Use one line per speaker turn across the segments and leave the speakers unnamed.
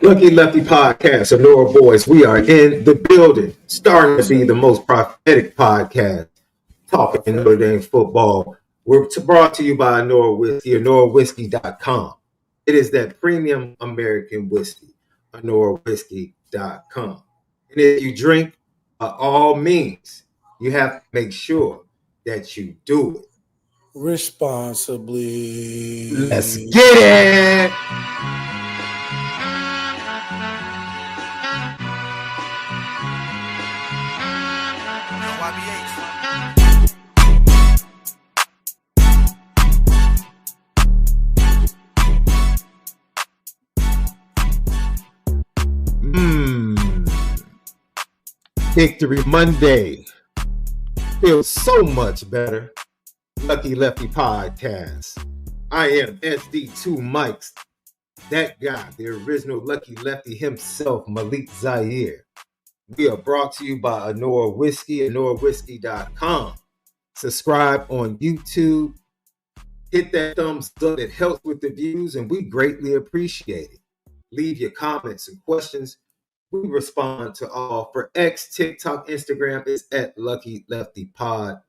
Lucky Lefty podcast, Sonora Boys. We are in the building, starting to be the most prophetic podcast talking Notre Dame football. We're brought to you by Anora Whiskey, AnoraWhiskey.com. It is that premium American whiskey, AnoraWhiskey.com. And if you drink, by all means, you have to make sure that you do it
responsibly.
Let's get it. Victory Monday feels so much better. Lucky Lefty podcast. I am SD2 Mics, that guy, the original Lucky Lefty himself, MALIK'S ZAIRE. We are brought to you by Anora Whiskey, AnoraWhiskey.com. Subscribe on YouTube. Hit that thumbs up. It helps with the views, and we greatly appreciate it. Leave your comments and questions. We respond to all. For X, TikTok, Instagram, it's at Lucky Lefty Pod.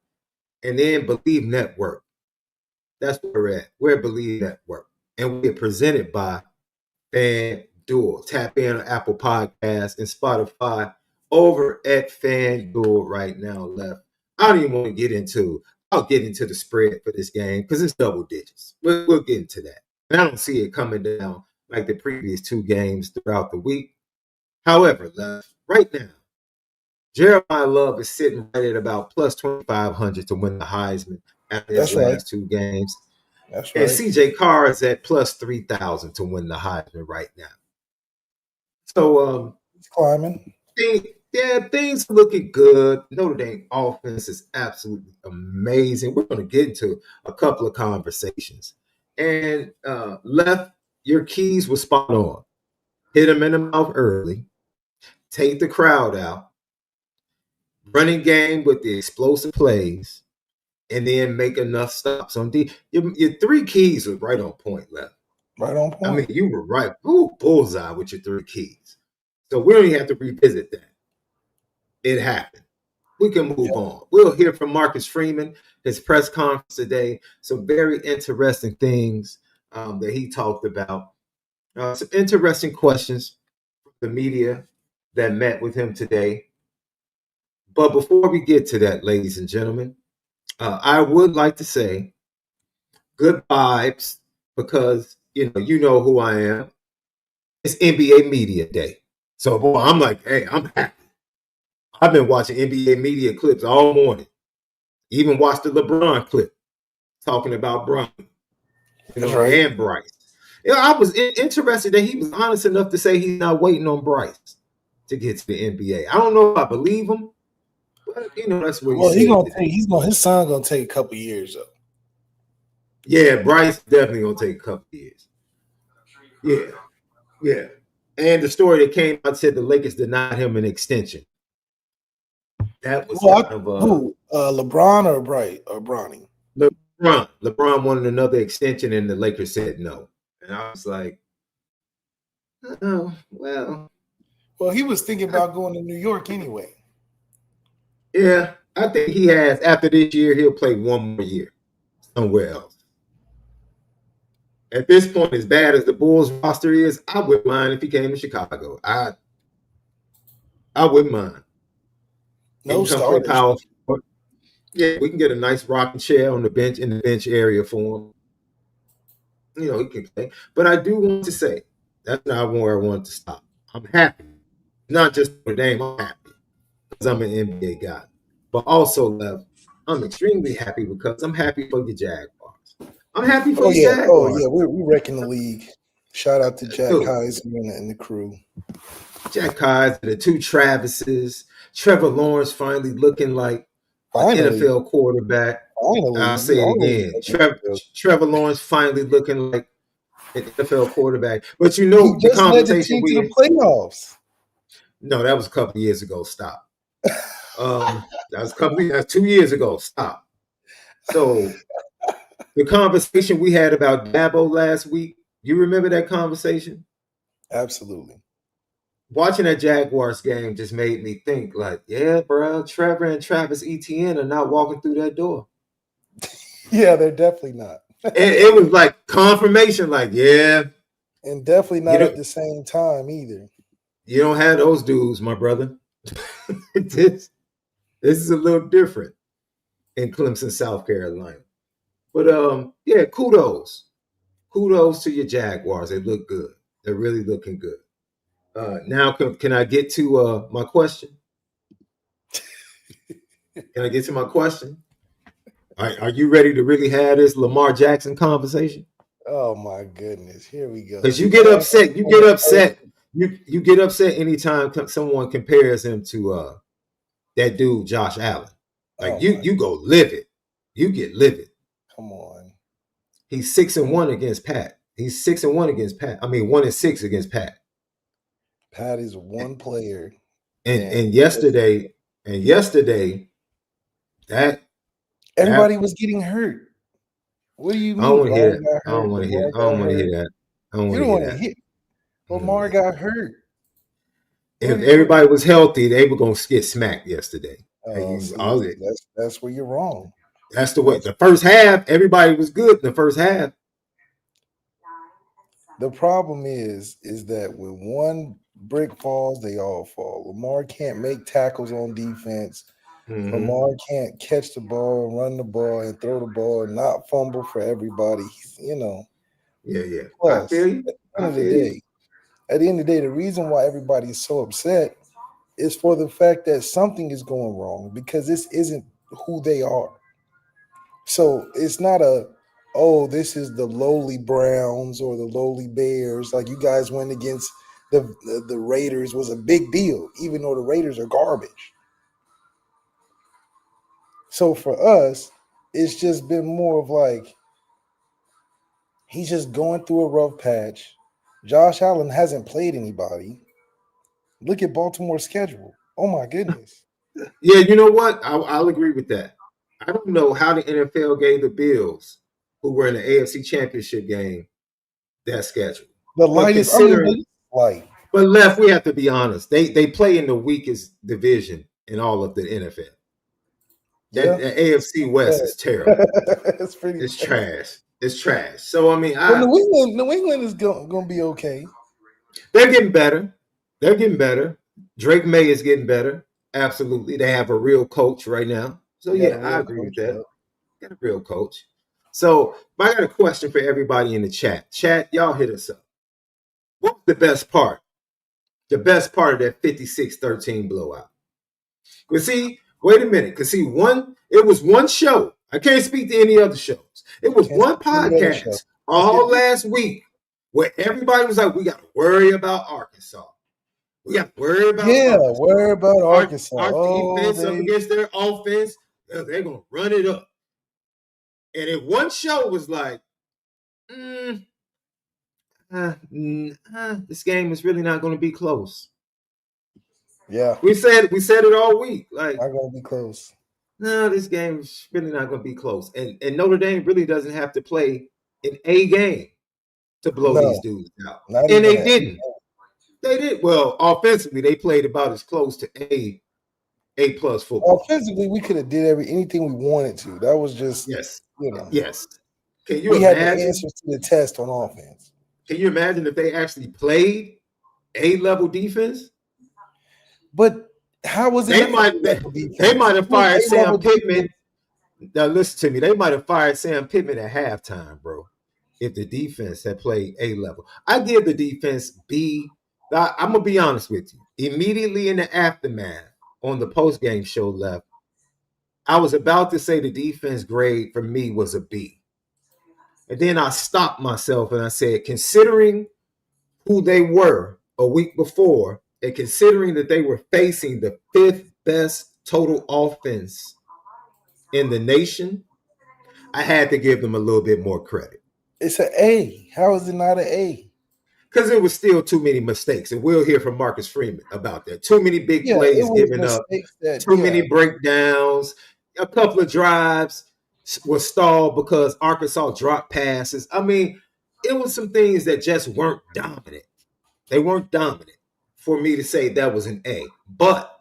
And then Bleav Network. That's where we're at. We're at Bleav Network. And we're presented by FanDuel. Tap in on Apple Podcasts and Spotify over at FanDuel right now, Left. I don't even want to get into, I'll get into the spread for this game because it's double digits. We'll get into that. And I don't see it coming down like the previous two games throughout the week. However, Left, right now, Jeremiah Love is sitting right at about plus 2,500 to win the Heisman after his last two games.
That's right.
And CJ Carr is at plus 3,000 to win the Heisman right now. So,
he's climbing.
Things are looking good. Notre Dame offense is absolutely amazing. We're going to get into a couple of conversations. And Left, your keys were spot on. Hit him in the mouth early. Take the crowd out. Running game with the explosive plays, and then make enough stops on D. Your three keys were right on point, Left.
Right on point.
I mean, you were right. Ooh, bullseye with your three keys. So we don't even have to revisit that. It happened. We can move on. We'll hear from Marcus Freeman, his press conference today. Some very interesting things that he talked about. Some interesting questions from the media that met with him today. But before we get to that, ladies and gentlemen, I would like to say good vibes because, you know who I am. It's NBA Media Day. So, boy, I'm like, hey, I'm happy. I've been watching NBA media clips all morning. Even watched the LeBron clip talking about Bron, and Bryce. I was interested that he was honest enough to say he's not waiting on Bryce to get to the NBA. I don't know if I believe him. But, that's what
his son gonna take a couple years though.
Yeah, Bryce definitely gonna take a couple years. Yeah. And the story that came out said the Lakers denied him an extension. That was
LeBron or Bronny?
LeBron wanted another extension, and the Lakers said no. And I was like, oh, well.
Well, he was thinking about going to New York anyway.
Yeah, I think he has. After this year, he'll play one more year somewhere else. At this point, as bad as the Bulls roster is, I wouldn't mind if he came to Chicago. I wouldn't mind.
No starters.
Yeah, we can get a nice rocking chair on the bench in the bench area for him. He can play. But I do want to say that's not where I want to stop. I'm happy. Not just for the name, I'm happy. Because I'm an NBA guy. But also, Lev, I'm extremely happy because I'm happy for the Jaguars. I'm happy for the Jaguars.
Oh, yeah, we're wrecking the league. Shout out to Jack Kaiser and the crew.
Jack Kaiser, the two Travises, Trevor Lawrence finally looking like an NFL quarterback. I'll say it again. Trevor Lawrence finally looking like an NFL quarterback. But
he just
the conversation
led the team to the playoffs.
No, that was a couple of years ago. Stop. That's 2 years ago. Stop. So the conversation we had about Dabo last week, you remember that conversation?
Absolutely.
watching that Jaguars game just made me think, like, yeah, bro, Trevor and Travis Etienne are not walking through that door.
Yeah, they're definitely not.
It was like confirmation, like, yeah.
And definitely not at the same time either.
You don't have those dudes, my brother. this is a little different in Clemson, South Carolina. But yeah, kudos to your Jaguars. They look good. They're really looking good. Now, can I get to my question? Can I get to my question? Are you ready to really have this Lamar Jackson conversation?
Oh my goodness, here we go.
Because you get upset. You get upset. You get upset anytime someone compares him to that dude Josh Allen. Like you go livid. You get livid.
Come on.
He's 6-1 against Pat. He's 6-1 against Pat. I mean, 1-6 against Pat.
Pat is one player.
And yesterday, that
everybody was getting hurt. What do you mean?
I don't want to hear that. I don't want to hear that. I don't want to hear that. I don't want to hear that.
Lamar got hurt.
If everybody was healthy, they were going to get smacked yesterday.
That's where you're wrong.
That's the way. The first half, everybody was good in the first half.
The problem is that when one brick falls, they all fall. Lamar can't make tackles on defense. Mm-hmm. Lamar can't catch the ball and run the ball and throw the ball and not fumble for everybody.
Yeah.
Plus, at the end of the day, the reason why everybody is so upset is for the fact that something is going wrong because this isn't who they are. So it's not this is the lowly Browns or the lowly Bears. Like you guys went against the Raiders was a big deal, even though the Raiders are garbage. So for us, it's just been more of like he's just going through a rough patch. Josh Allen hasn't played anybody. Look at Baltimore's schedule. Oh, my goodness.
Yeah, you know what? I'll agree with that. I don't know how the NFL gave the Bills, who were in the AFC Championship game, that schedule.
The lightest light.
But Left, we have to be honest. They play in the weakest division in all of the NFL. The AFC West is terrible. It's trash. It's trash. So, I mean,
New England is going to be okay.
They're getting better. Drake May is getting better. Absolutely. They have a real coach right now. So, yeah, I agree with that. Got a real coach. So, I got a question for everybody in the chat. Chat, y'all hit us up. What's the best part? The best part of that 56-13 blowout? Because see, wait a minute. Because see, it was one show. I can't speak to any other shows. It was one podcast all last week where everybody was like, we got to worry about Arkansas. We got to worry about Arkansas.
Worry about Arkansas.
Our defense up against their offense, they're going to run it up. And if one show was like, this game is really not going to be close.
Yeah.
We said it all week. Like,
not going to be close.
No, this game is really not going to be close. And Notre Dame really doesn't have to play an A game to blow these dudes out. And they didn't. They did. Well, offensively, they played about as close to A plus football.
Offensively, we could have did anything we wanted to. That was just
Yes.
Yes.
Can you
imagine? We had the answers to the test on offense.
Can you imagine if they actually played A-level defense?
But how was it?
They might have fired Sam Pittman. Now listen to me. They might have fired Sam Pittman at halftime, bro. If the defense had played A-level, I give the defense B. I'm gonna be honest with you. Immediately in the aftermath on the post-game show, Left, I was about to say the defense grade for me was a B, and then I stopped myself and I said, considering who they were a week before, and considering that they were facing the 5th best total offense in the nation, I had to give them a little bit more credit.
It's an A. How is it not an A?
Because it was still too many mistakes. And we'll hear from Marcus Freeman about that. Too many big plays given up. Too many breakdowns. A couple of drives were stalled because Arkansas dropped passes. I mean, it was some things that just weren't dominant. They weren't dominant. for me to say that was an A. But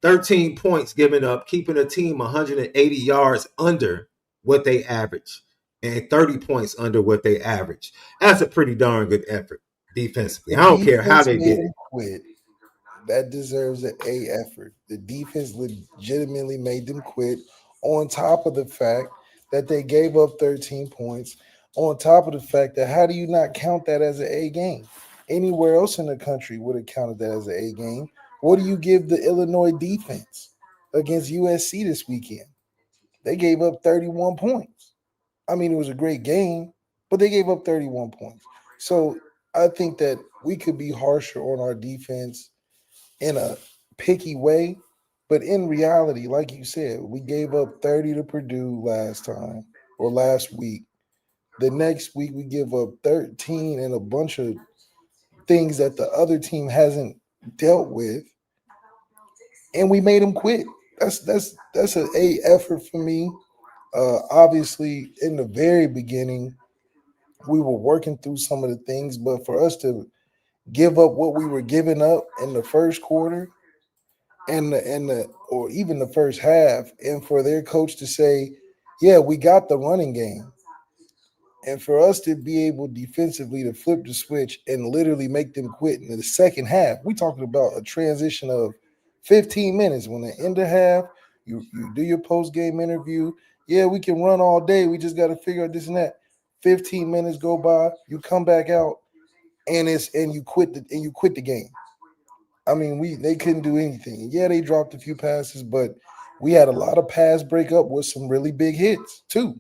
13 points given up, keeping a team 180 yards under what they average and 30 points under what they average. That's a pretty darn good effort defensively. I don't care how they did it.
Quit. That deserves an A effort. The defense legitimately made them quit, on top of the fact that they gave up 13 points, on top of the fact that how do you not count that as an A game? Anywhere else in the country would have counted that as an A game. What do you give the Illinois defense against USC this weekend? They gave up 31 points. I mean, it was a great game, but they gave up 31 points. So I think that we could be harsher on our defense in a picky way, but in reality, like you said, we gave up 30 to Purdue last week. The next week we give up 13 and a bunch of things that the other team hasn't dealt with, and we made them quit. That's an A effort for me. Obviously, in the very beginning, we were working through some of the things, but for us to give up what we were giving up in the first quarter or even the first half, and for their coach to say, yeah, we got the running game, and for us to be able defensively to flip the switch and literally make them quit in the second half. We talking about a transition of 15 minutes. When they end the half, you do your post-game interview. Yeah, we can run all day. We just got to figure out this and that. 15 minutes go by, you come back out, and you quit the game. I mean, they couldn't do anything. Yeah, they dropped a few passes, but we had a lot of pass breakup with some really big hits too.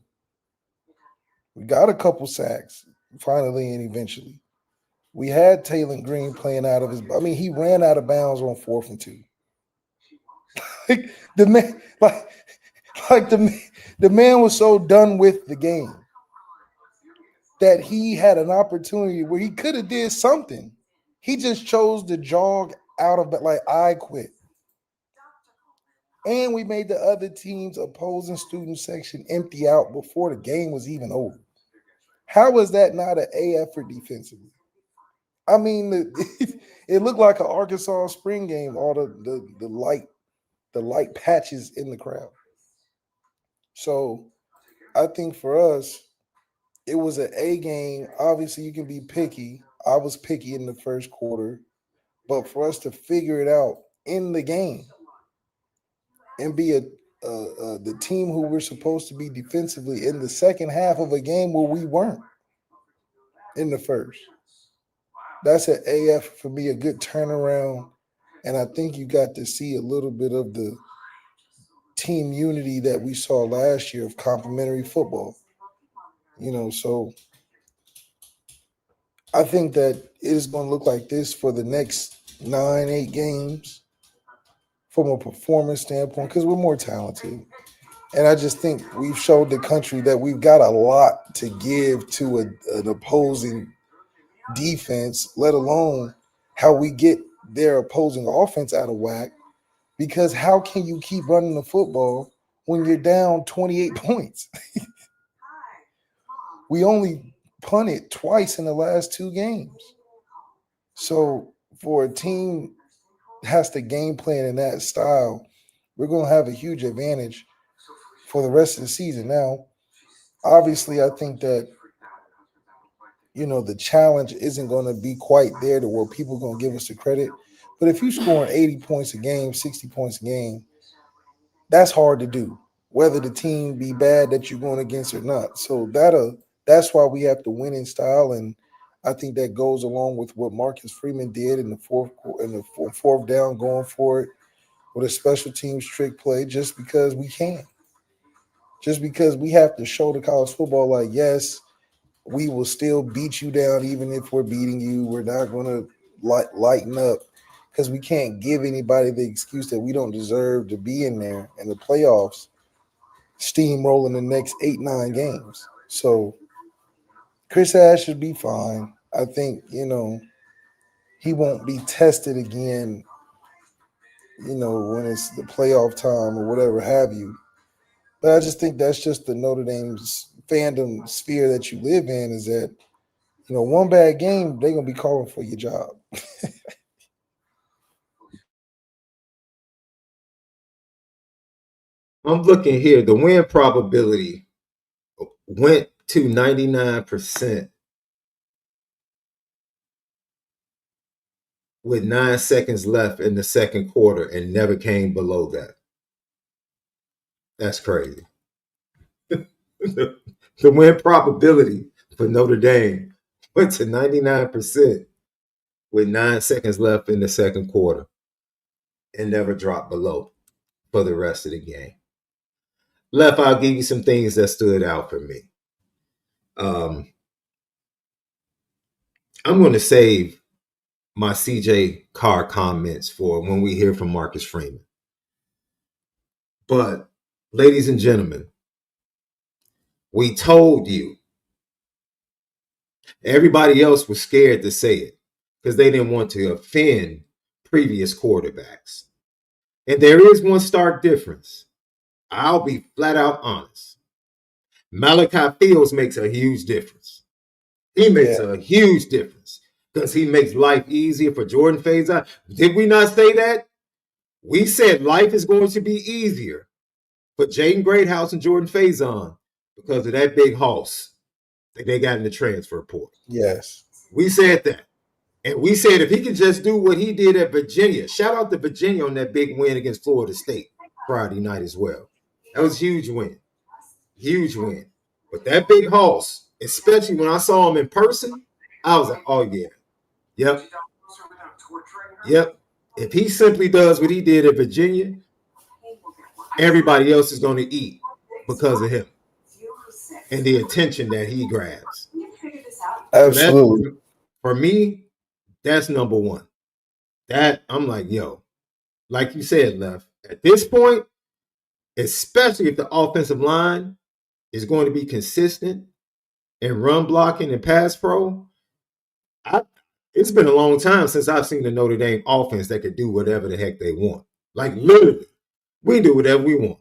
We got a couple sacks finally and eventually. We had Taylor Green playing out of his. I mean, he ran out of bounds on 4th and 2. The man was so done with the game that he had an opportunity where he could have did something. He just chose to jog out of it like, I quit. And we made the other team's opposing student section empty out before the game was even over. How was that not an A effort defensively? I mean, it looked like an Arkansas spring game, all the light patches in the crowd. So I think for us, it was an A game. Obviously, you can be picky. I was picky in the first quarter. But for us to figure it out in the game and be the team who we're supposed to be defensively in the second half of a game where we weren't in the first, that's an AF for me, a good turnaround. And I think you got to see a little bit of the team unity that we saw last year of complementary football. So I think that it is going to look like this for the next 9-8 games from a performance standpoint, because we're more talented. And I just think we've showed the country that we've got a lot to give to an opposing defense, let alone how we get their opposing offense out of whack. Because how can you keep running the football when you're down 28 points? We only punted twice in the last 2 games. So for a team has to game plan in that style, we're going to have a huge advantage for the rest of the season. Now, obviously, I think that, the challenge isn't going to be quite there to where people are going to give us the credit. But if you're scoring 80 points a game, 60 points a game, that's hard to do, whether the team be bad that you're going against or not. So that's why we have to win in style. And I think that goes along with what Marcus Freeman did in the fourth down, going for it with a special teams trick play, just because we can. Just because we have to show the college football, like, yes, we will still beat you down even if we're beating you. We're not going to lighten up, because we can't give anybody the excuse that we don't deserve to be in there in the playoffs, steamrolling the next 8-9 games. So Chris Ash should be fine. I think, he won't be tested again, when it's the playoff time or whatever have you. But I just think that's just the Notre Dame's fandom sphere that you live in, is that, one bad game, they're going to be calling for your job.
I'm looking here. The win probability went to 99% with 9 seconds left in the second quarter and never came below that. That's crazy. The win probability for Notre Dame went to 99% with 9 seconds left in the second quarter and never dropped below for the rest of the game. Left, I'll give you some things that stood out for me. I'm going to save my CJ Carr comments for when we hear from Marcus Freeman. But, ladies and gentlemen, we told you. Everybody else was scared to say it because they didn't want to offend previous quarterbacks. And there is one stark difference. I'll be flat out honest. Malachi Fields makes a huge difference. He makes a huge difference because he makes life easier for Jordan Faison. Did we not say that? We said life is going to be easier for Jaden Greathouse and Jordan Faison because of that big hoss that they got in the transfer portal.
Yes.
We said that. And we said if he could just do what he did at Virginia, shout out to Virginia on that big win against Florida State Friday night as well. That was a huge win. Huge win. But that big hoss, especially when I saw him in person, I was like, oh, yeah. Yep. If he simply does what he did at Virginia, everybody else is going to eat because of him and the attention that he grabs.
Absolutely.
So for me, that's number one. That I'm like, yo, like you said, Left, at this point, especially if the offensive line is going to be consistent in run blocking and pass pro, it's been a long time since I've seen the Notre Dame offense that could do whatever the heck they want. Like literally, we do whatever we want.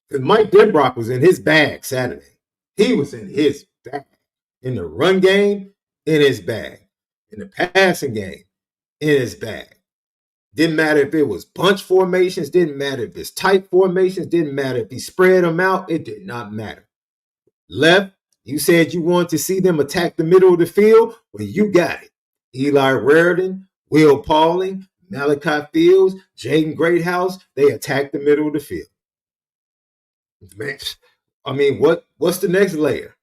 Because Mike Denbrock was in his bag Saturday. He was in his bag. In the run game, in his bag. In the passing game, in his bag. Didn't matter if it was bunch formations, didn't matter if it's tight formations, didn't matter if he spread them out, it did not matter. Left, you said you wanted to see them attack the middle of the field. Well, you got it. Eli Raridan, Will Pauling, Malachi Fields, Jaden Greathouse, they attacked the middle of the field. Man, I mean, what's the next layer?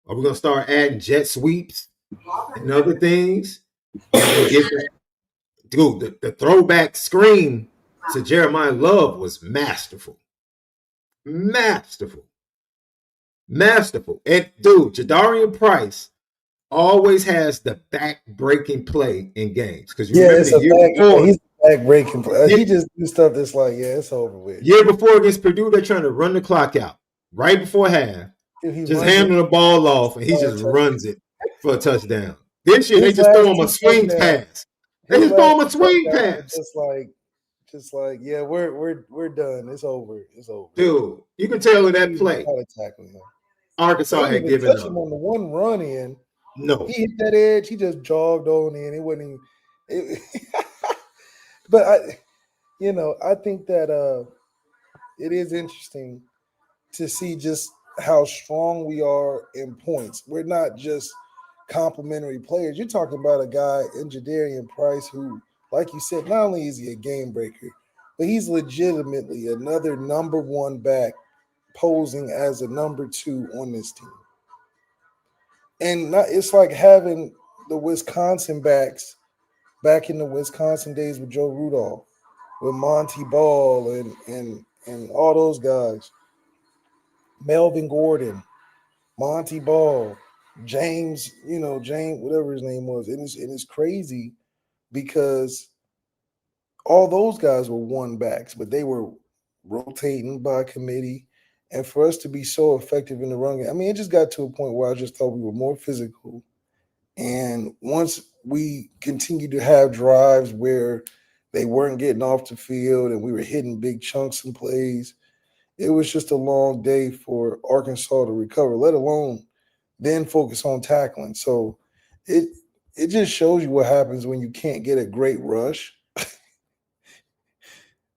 Are we going to start adding jet sweeps and other things? Dude, the throwback screen to Jeremiah Love was masterful. Masterful. And, dude, Jadarian Price always has the back-breaking play in games. Because you remember the year before.
He's back-breaking play. He just do stuff that's like, it's over with.
Year before against Purdue, they're trying to run the clock out. Right before half. Just handing the ball off, and he just runs it for a touchdown. This year, they just throw him a swing pass. They just throw him a swing pass.
Just like, yeah, we're done. It's over.
Dude, you can tell in that play. Arkansas had given up.
Him on the one run in.
No.
He hit that edge. He just jogged on in. It wasn't even but I think that it is interesting to see just how strong we are in points. We're not just complimentary players. You're talking about a guy in Jadarian Price who, like you said, not only is he a game breaker, but he's legitimately another number one back posing as a number two on this team. And it's like having the Wisconsin backs back in the Wisconsin days with Joe Rudolph, with Monty Ball and all those guys. Melvin Gordon, Monty Ball, James, whatever his name was. And it's crazy because all those guys were one backs, but they were rotating by committee. And for us to be so effective in the run game, I mean, it just got to a point where I just thought we were more physical. And once we continued to have drives where they weren't getting off the field and we were hitting big chunks and plays, it was just a long day for Arkansas to recover, let alone then focus on tackling. So it just shows you what happens when you can't get a great rush.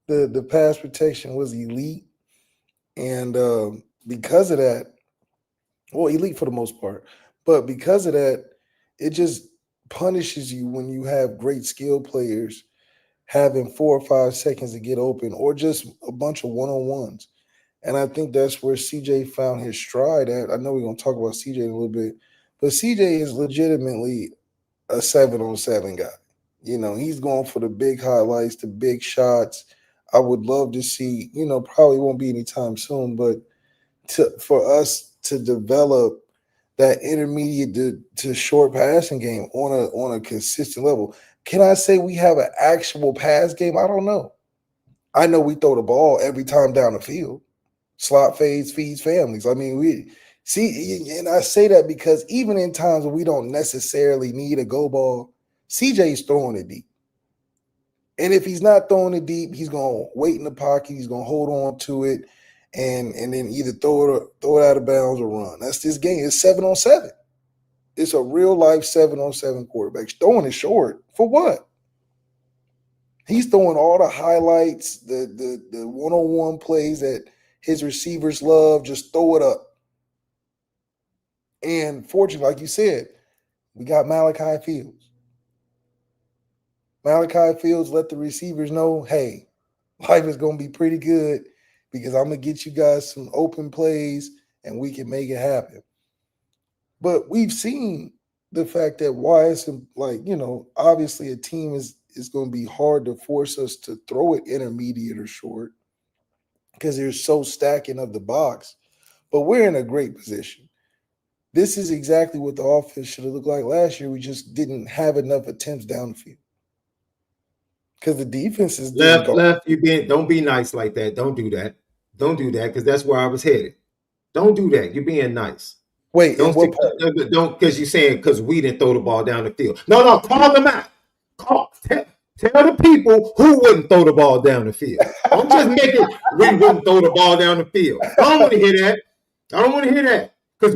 The pass protection was elite. And because of that, well, elite for the most part, but because of that, it just punishes you when you have great skill players having 4 or 5 seconds to get open or just a bunch of one-on-ones. And I think that's where CJ found his stride at. I know we're going to talk about CJ in a little bit, but CJ is legitimately a 7-on-7 guy. You know, he's going for the big highlights, the big shots. I would love to see, you know, probably won't be anytime soon, but for us to develop that intermediate to short passing game on a consistent level. Can I say we have an actual pass game? I don't know. I know we throw the ball every time down the field. Slot fades, feeds families. I mean, we see, and I say that because even in times when we don't necessarily need a go ball, CJ's throwing it deep. And if he's not throwing it deep, he's going to wait in the pocket. He's going to hold on to it and then either throw it out of bounds or run. That's this game. It's 7-on-7. It's a real life 7-on-7 quarterback. Throwing it short for what? He's throwing all the highlights, the one-on-one plays that his receivers love. Just throw it up. And fortunately, like you said, we got Malachi Fields. Malachi Fields let the receivers know, hey, life is going to be pretty good because I'm going to get you guys some open plays and we can make it happen. But we've seen the fact that why it's like, you know, obviously a team is going to be hard to force us to throw it intermediate or short because they're so stacking of the box. But we're in a great position. This is exactly what the offense should have looked like last year. We just didn't have enough attempts down the field. Because the defense is
left. Don't be nice like that. Don't do that. Don't do that because that's where I was headed. Don't do that. You're being nice.
Wait,
don't because you're saying because we didn't throw the ball down the field. No, call them out. Tell the people who wouldn't throw the ball down the field. Don't just make it we wouldn't throw the ball down the field. I don't want to hear that. I don't want to hear that. Because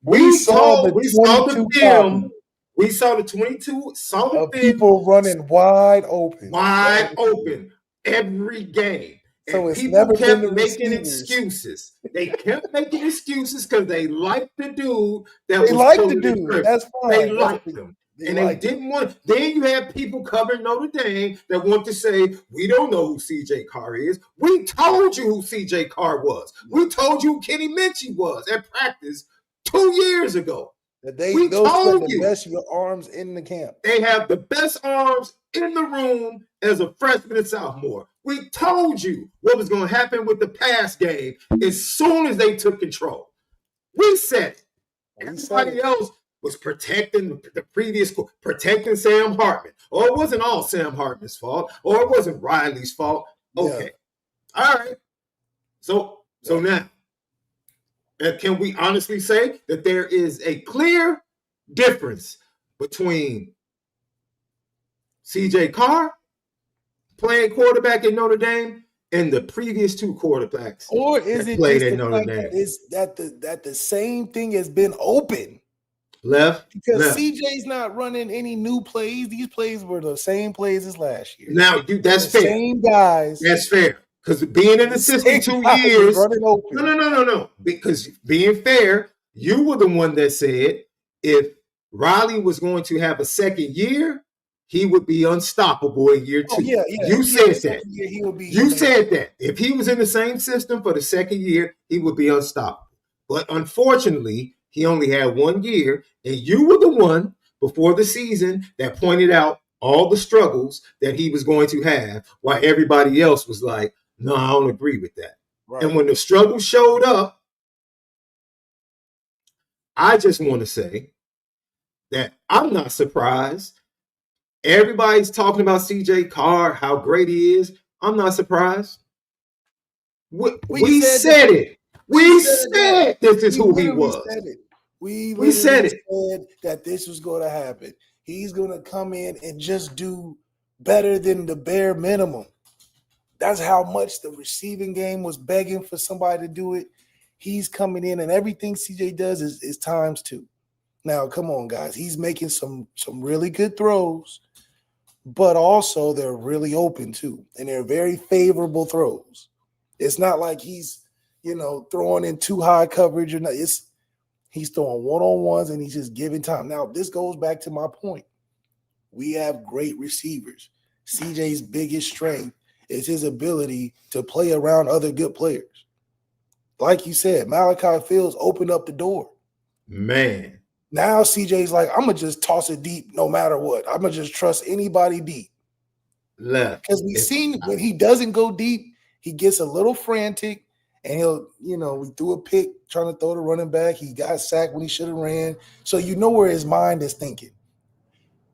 we saw the film. We saw the 22, saw the
people running wide open
every game.
So
and people kept making excuses. They kept making excuses because they liked the dude that was
liked the dude. That's fine.
They liked him. And they didn't want. Then you have people covering Notre Dame that want to say, we don't know who CJ Carr is. We told you who CJ Carr was. We told you who Kenny Minchey was at practice 2 years ago.
We told you the best arms in the camp.
They have the best arms in the room as a freshman and sophomore. We told you what was going to happen with the pass game as soon as they took control. We said it. Everybody else was protecting the previous, protecting Sam Hartman. Or it wasn't all Sam Hartman's fault. Or it wasn't Riley's fault. Okay. Yeah. All right. So now, can we honestly say that there is a clear difference between CJ Carr playing quarterback at Notre Dame and the previous two quarterbacks
or is it played at Notre Dame? Is that the same thing has been open? Because CJ's not running any new plays. These plays were the same plays as last year.
Now, that's fair.
Same guys.
That's fair. Because being in the system 2 years. No. Because being fair, you were the one that said if Riley was going to have a second year, he would be unstoppable in year 2. You said that. You said that. If he was in the same system for the second year, he would be unstoppable. But unfortunately, he only had 1 year, and you were the one before the season that pointed out all the struggles that he was going to have, while everybody else was like, no, I don't agree with that. Right. And when the struggle showed up, I just want to say that I'm not surprised. Everybody's talking about CJ Carr, how great he is. I'm not surprised. We said it. We said this is who he was.
We said that this was going to happen. He's going to come in and just do better than the bare minimum. That's how much the receiving game was begging for somebody to do it. He's coming in, and everything CJ does is times 2. Now, come on, guys. He's making some really good throws, but also they're really open too, and they're very favorable throws. It's not like he's, throwing in too high coverage or not. He's throwing one-on-ones and he's just giving time. Now, this goes back to my point. We have great receivers. CJ's biggest strength is his ability to play around other good players. Like you said, Malachi Fields opened up the door.
Man.
Now CJ's like, I'm going to just toss it deep no matter what. I'm going to just trust anybody deep.
Left.
Because we've seen when he doesn't go deep, he gets a little frantic and he'll, we threw a pick trying to throw the running back. He got sacked when he should have ran. So you know where his mind is thinking,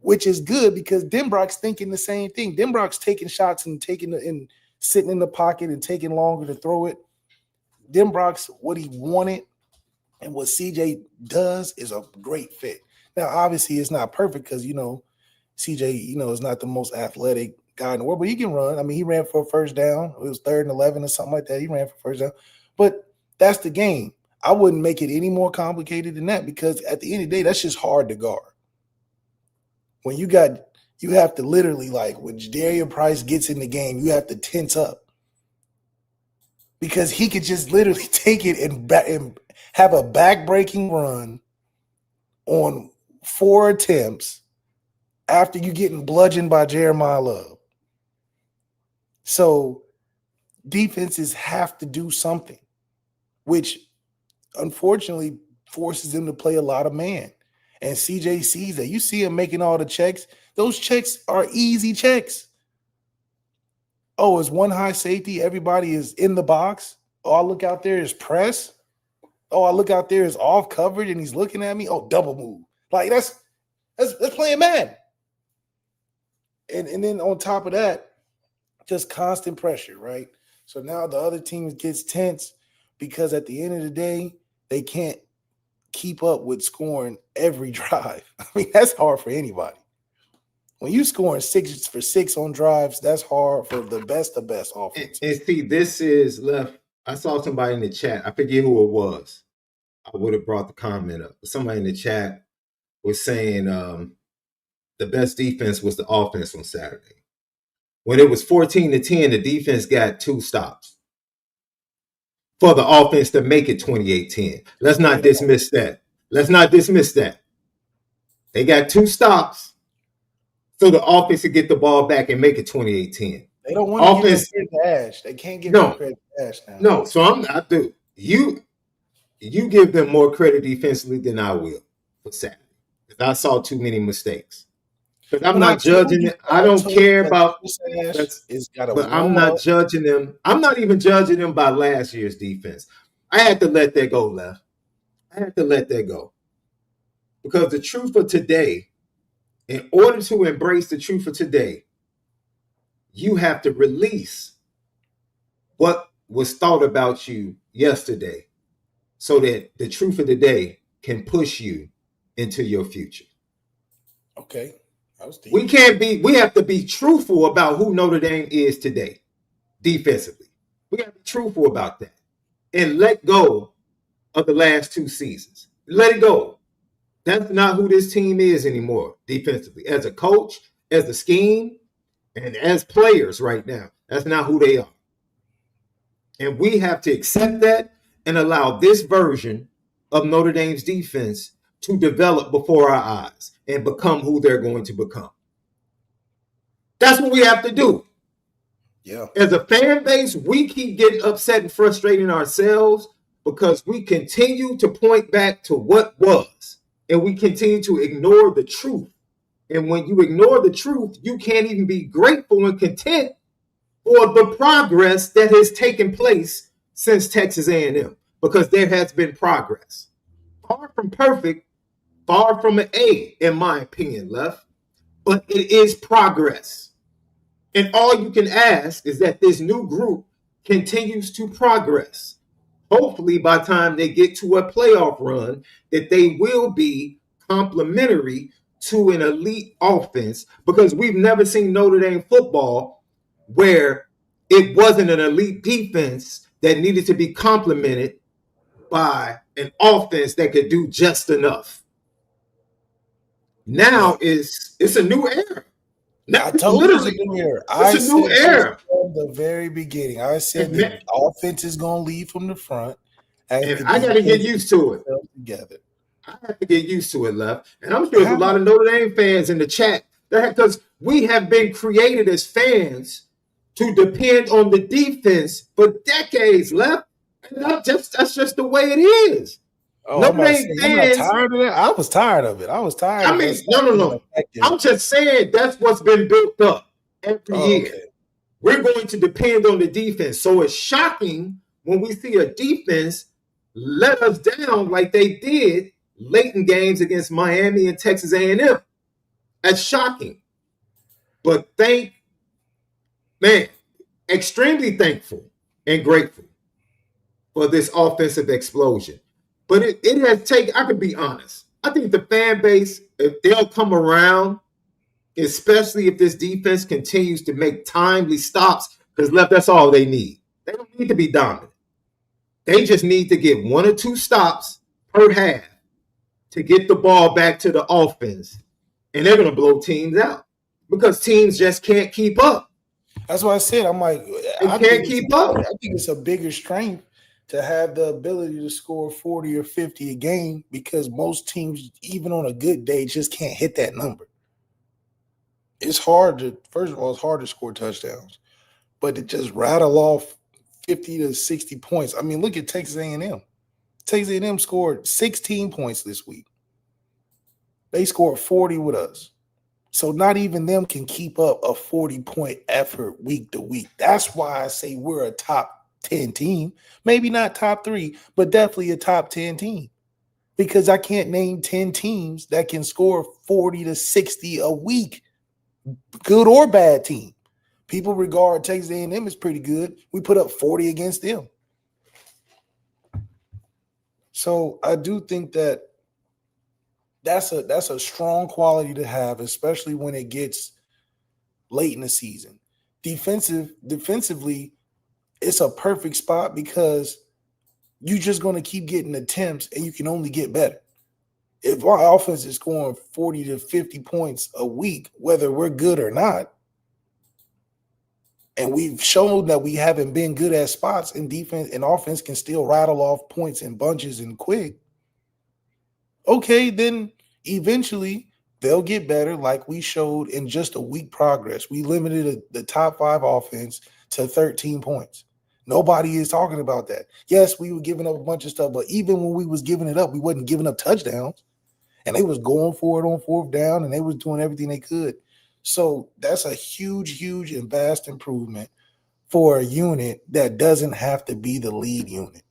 which is good because Denbrock's thinking the same thing. Denbrock's taking shots and sitting in the pocket and taking longer to throw it. Denbrock's what he wanted. And what CJ does is a great fit. Now, obviously, it's not perfect because, CJ, is not the most athletic guy in the world, but he can run. I mean, he ran for a first down. It was 3rd and 11 or something like that. He ran for first down. But that's the game. I wouldn't make it any more complicated than that because at the end of the day, that's just hard to guard. When you have to literally, like, when Jadarian Price gets in the game, you have to tense up. Because he could just literally take it and have a back-breaking run on 4 attempts after you getting bludgeoned by Jeremiah Love. So defenses have to do something, which unfortunately forces them to play a lot of man. And CJ sees that. You see him making all the checks. Those checks are easy checks. Oh, it's one high safety. Everybody is in the box. Oh, I look out there is press. Oh, I look out there is off coverage and he's looking at me. Oh, double move. Like that's playing man. And then on top of that, just constant pressure, right? So now the other team gets tense because at the end of the day, they can't keep up with scoring every drive. I mean, that's hard for anybody. When you scoring 6 for 6 on drives, that's hard for the best of best offense.
And see, this is left. I saw somebody in the chat. I forget who it was. I would have brought the comment up. But somebody in the chat was saying the best defense was the offense on Saturday. When it was 14-10, the defense got 2 stops for the offense to make it 28-10. Let's not dismiss that. They got 2 stops. So the offense to get the ball back and make it 28-10.
They don't want to give credit to Ash. They can't give credit to Ash now.
No, so I do. You give them more credit defensively than I will for Saturday. Because I saw too many mistakes. But I'm not judging it. I don't care about but I'm not judging them. I'm not even judging them by last year's defense. I had to let that go, Left. I had to let that go. Because the truth of today, in order to embrace the truth of today, you have to release what was thought about you yesterday so that the truth of the day can push you into your future.
Okay.
We have to be truthful about who Notre Dame is today, defensively. We have to be truthful about that and let go of the last 2 seasons. Let it go. That's not who this team is anymore defensively. As a coach, as a scheme, and as players right now, that's not who they are. And we have to accept that and allow this version of Notre Dame's defense to develop before our eyes and become who they're going to become. That's what we have to do.
Yeah.
As a fan base, we keep getting upset and frustrating ourselves because we continue to point back to what was. And we continue to ignore the truth. And when you ignore the truth, you can't even be grateful and content for the progress that has taken place since Texas A&M, because there has been progress. Far from perfect, far from an A, in my opinion, Left. But it is progress. And all you can ask is that this new group continues to progress. Hopefully, by the time they get to a playoff run, that they will be complementary to an elite offense, because we've never seen Notre Dame football where it wasn't an elite defense that needed to be complemented by an offense that could do just enough. Now it's a new era.
I told you it's a new era.
It's a new era
from the very beginning. I said the offense is going to lead from the front.
And I got to get used to it.
Together.
I have to get used to it, Left. And I'm sure there's a lot of Notre Dame fans in the chat because we have been created as fans to depend on the defense for decades, Left. And that's just the way it is.
Oh, Notre Dame fans. I'm not tired of that. I was tired of it.
I mean, no. I'm just saying that's what's been built up every year. Okay. We're going to depend on the defense. So it's shocking when we see a defense let us down like they did late in games against Miami and Texas A&M. That's shocking. But extremely thankful and grateful for this offensive explosion. But it has taken, I can be honest, I think the fan base, if they'll come around, especially if this defense continues to make timely stops, because Left, that's all they need. They don't need to be dominant. They just need to get 1 or 2 stops per half to get the ball back to the offense. And they're going to blow teams out because teams just can't keep up.
That's what I said. I'm like,
I can't keep up.
I think it's a bigger strength to have the ability to score 40 or 50 a game because most teams, even on a good day, just can't hit that number. It's hard to score touchdowns, but to just rattle off 50 to 60 points. I mean, look at Texas A&M. Texas A&M scored 16 points this week. They scored 40 with us. So not even them can keep up a 40-point effort week to week. That's why I say we're a top 10 team. Maybe not top 3, but definitely a top 10 team. Because I can't name 10 teams that can score 40 to 60 a week, good or bad team. People regard Texas A&M as pretty good. We put up 40 against them. So I do think that that's a strong quality to have, especially when it gets late in the season. Defensively, it's a perfect spot because you're just going to keep getting attempts and you can only get better. If our offense is scoring 40 to 50 points a week, whether we're good or not, and we've shown that we haven't been good at spots, and defense and offense can still rattle off points in bunches and quick, okay, then eventually they'll get better like we showed in just a week progress. We limited the top 5 offense to 13 points. Nobody is talking about that. Yes, we were giving up a bunch of stuff, but even when we was giving it up, we wasn't giving up touchdowns. And they was going for it on 4th down, and they was doing everything they could. So that's a huge, huge and vast improvement for a unit that doesn't have to be the lead unit.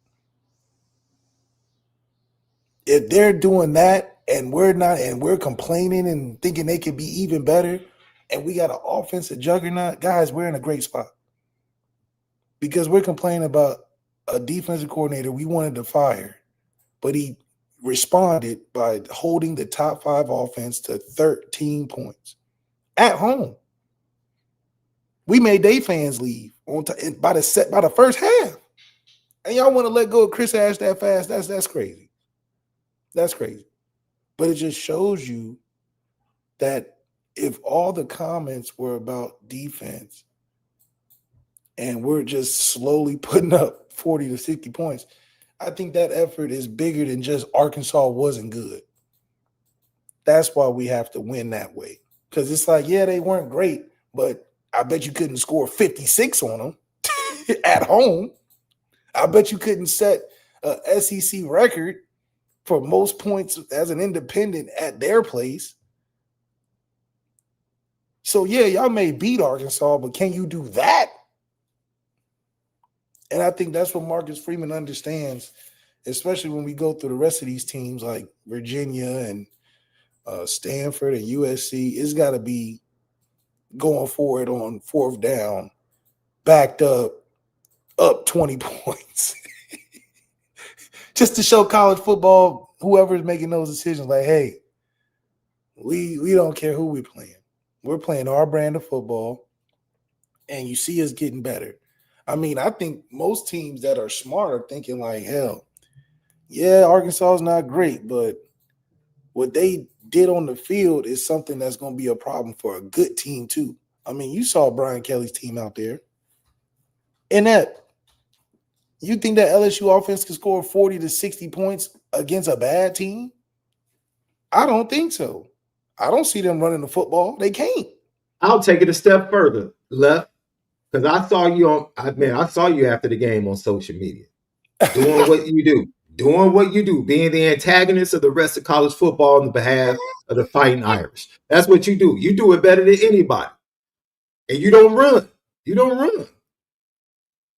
If they're doing that and we're not, and we're complaining and thinking they could be even better, and we got an offensive juggernaut, guys, we're in a great spot. Because we're complaining about a defensive coordinator we wanted to fire, but he responded by holding the top 5 offense to 13 points at home. We made they fans leave by the first half, and y'all want to let go of Chris Ash that fast? That's crazy. That's crazy. But it just shows you that if all the comments were about defense, and we're just slowly putting up 40 to 60 points, I think that effort is bigger than just Arkansas wasn't good. That's why we have to win that way. Because it's like, yeah, they weren't great, but I bet you couldn't score 56 on them at home. I bet you couldn't set a SEC record for most points as an independent at their place. So, yeah, y'all may beat Arkansas, but can you do that? And I think that's what Marcus Freeman understands, especially when we go through the rest of these teams like Virginia and Stanford and USC. It's got to be going for it on 4th down, backed up 20 points. Just to show college football, whoever's making those decisions, like, hey, we don't care who we're playing. We're playing our brand of football, and you see us getting better. I mean, I think most teams that are smart are thinking like, hell, yeah, Arkansas is not great, but what they did on the field is something that's going to be a problem for a good team too. I mean, you saw Brian Kelly's team out there. And that you think that LSU offense can score 40 to 60 points against a bad team? I don't think so. I don't see them running the football. They can't.
I'll take it a step further, Left, because I saw you after the game on social media. Doing what you do, being the antagonist of the rest of college football on the behalf of the Fighting Irish. That's what you do. You do it better than anybody. And you don't run.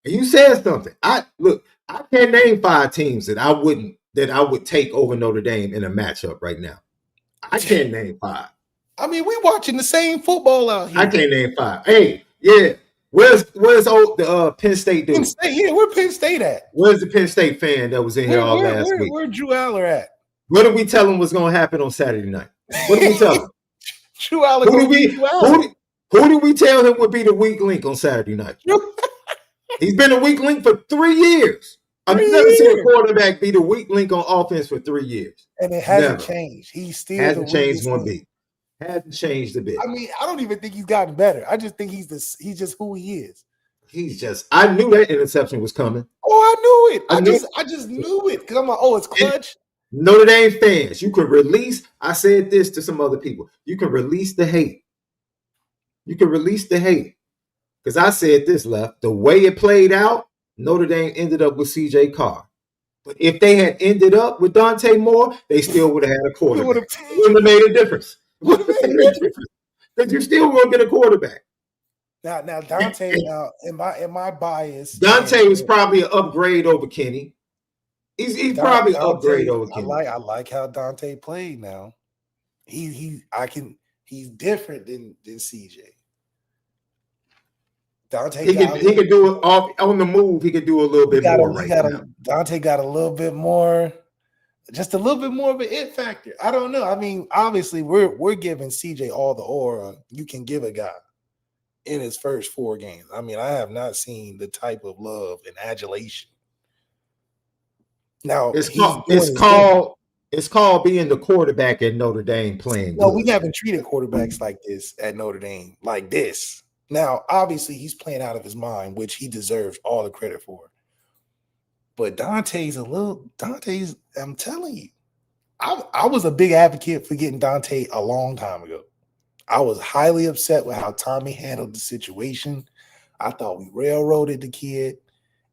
And you said something. I can't name 5 teams that I would take over Notre Dame in a matchup right now. I can't name 5.
I mean, we watching the same football out here.
I can't name 5. Hey, yeah. Where's the Penn State dude?
Penn State, yeah, where Penn State at?
Where's the Penn State fan that was in here all last week?
Where Drew Aller at?
What did we tell him was going to happen on Saturday night? What did we tell him?
Drew Aller.
Who did we tell him would be the weak link on Saturday night? He's been a weak link for 3 years. I've never seen a quarterback be the weak link on offense for 3 years.
And it hasn't changed. He's still
hasn't changed one bit. Hasn't changed a bit.
I mean, I don't even think he's gotten better. I just think he's just who he is.
I knew that interception was coming.
Oh, I knew it. I just knew it. Because I'm like, oh, it's clutch.
And Notre Dame fans, you can release. I said this to some other people. You can release the hate. Because I said this, Left. The way it played out, Notre Dame ended up with CJ Carr. But if they had ended up with Dante Moore, they still would have had a quarterback. It wouldn't have made a difference. Because you still won't get a quarterback.
Now Dante. Now, in my bias,
Dante was probably an upgrade over Kenny. He's probably an upgrade over Kenny.
I like how Dante played. Now, he's different than CJ. Dante
he could do it off on the move. He could do a little bit more right now.
Dante got a little bit more. Just a little bit more of an it factor. I don't know. I mean, obviously, we're giving CJ all the aura you can give a guy in his first 4 games. I mean, I have not seen the type of love and adulation. Now
it's called being the quarterback at Notre Dame playing.
No, we haven't treated quarterbacks like this at Notre Dame, like this. Now, obviously, he's playing out of his mind, which he deserves all the credit for. But Dante's, I'm telling you, I was a big advocate for getting Dante a long time ago. I was highly upset with how Tommy handled the situation. I thought we railroaded the kid.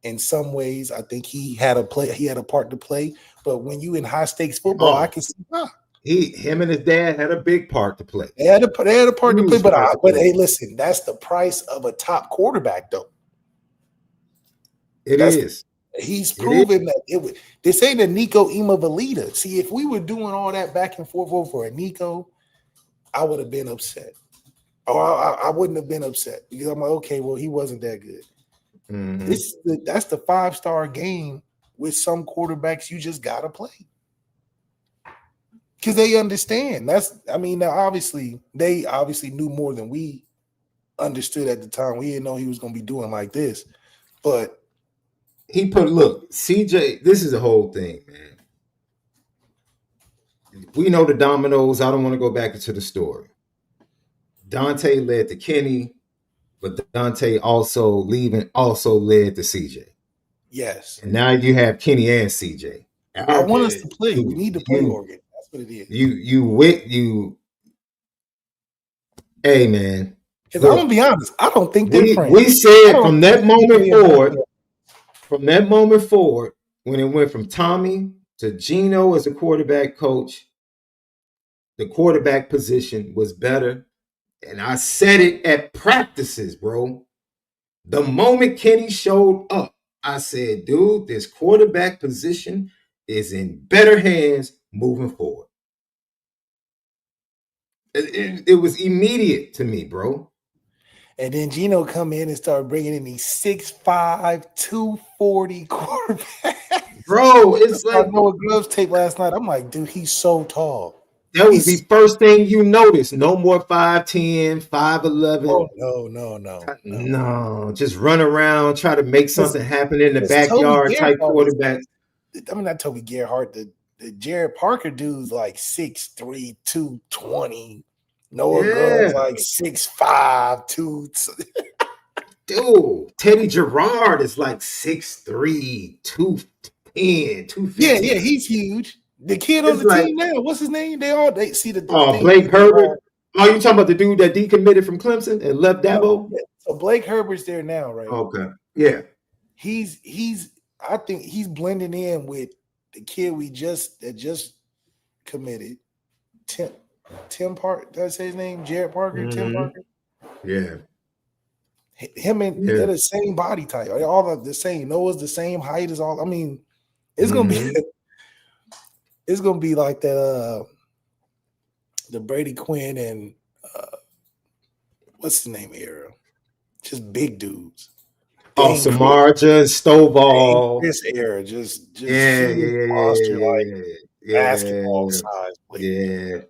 In some ways, I think he had a part to play. But when you in high stakes football, I can see why.
Him and his dad had a big part to play.
They had a part to play. But hey, listen, that's the price of a top quarterback, though.
It is.
He's proven that this ain't a Nico Imavalita. See, if we were doing all that back and forth for a Nico, I would have been upset. Or I wouldn't have been upset because I'm like, okay, well, he wasn't that good. Mm-hmm. That's the 5-star game with some quarterbacks you just gotta play. Because they understand. Now obviously they knew more than we understood at the time. We didn't know he was gonna be doing like this, but
CJ, this is the whole thing, man. We know the dominoes. I don't want to go back into the story. Dante led to Kenny, but Dante also led to CJ.
Yes.
And now you have Kenny and CJ.
I want us to play. We need to play Oregon. That's what it is.
Hey, man.
Because I'm going to be honest, I don't think they're friends.
We said from that moment forward, when it went from Tommy to Gino as a quarterback coach, the quarterback position was better. And I said it at practices, bro. The moment Kenny showed up, I said, dude, this quarterback position is in better hands moving forward. It was immediate to me, bro.
And then Gino come in and start bringing in these 6'5", 240 quarterbacks.
Bro, it's like
Noah Gloves tape last night. I'm like, dude, he's so tall.
That was the first thing you noticed. No more 5'10", 5'11".
Oh, no. Just run around, try to make something happen in the backyard type quarterback. I mean, not Toby Gerhardt, the Jared Parker dude's like 6'3", 220. Noah Grubb's like 6'5", 2.
Dude, Teddy Gerard is like 6'3", 210, 250.
Yeah, he's huge. The kid on the team now, what's his name? They see the
Blake Herbert. Oh, you talking about the dude that decommitted from Clemson and left Dabo?
Yeah. So Blake Herbert's there now, right?
Okay. Yeah.
I think he's blending in with the kid that just committed. Tim Parker, did I say his name? Jared Parker, mm-hmm. Tim Parker.
Yeah.
Him and they're the same body type. All the same. Noah's the same height as all. I mean, it's gonna be like that. The Brady Quinn and what's the name era? Just big dudes.
Samardzija, Stovall.
This era, just
monster
basketball size player.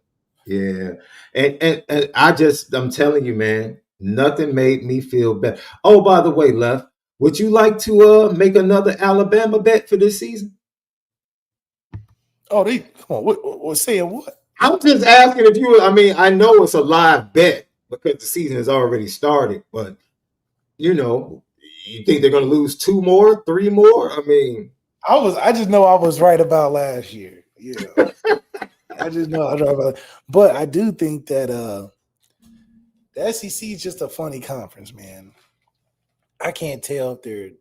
Yeah. And I'm telling you, man, nothing made me feel better. Oh, by the way, Left, would you like to make another Alabama bet for this season?
Oh, come on. What saying what?
I'm just asking if you. I mean, I know it's a live bet because the season has already started, but you think they're going to lose 2 more, 3 more? I mean,
I just know I was right about last year. Yeah, I just know I was right about. But I do think that the SEC is just a funny conference, man. I can't tell if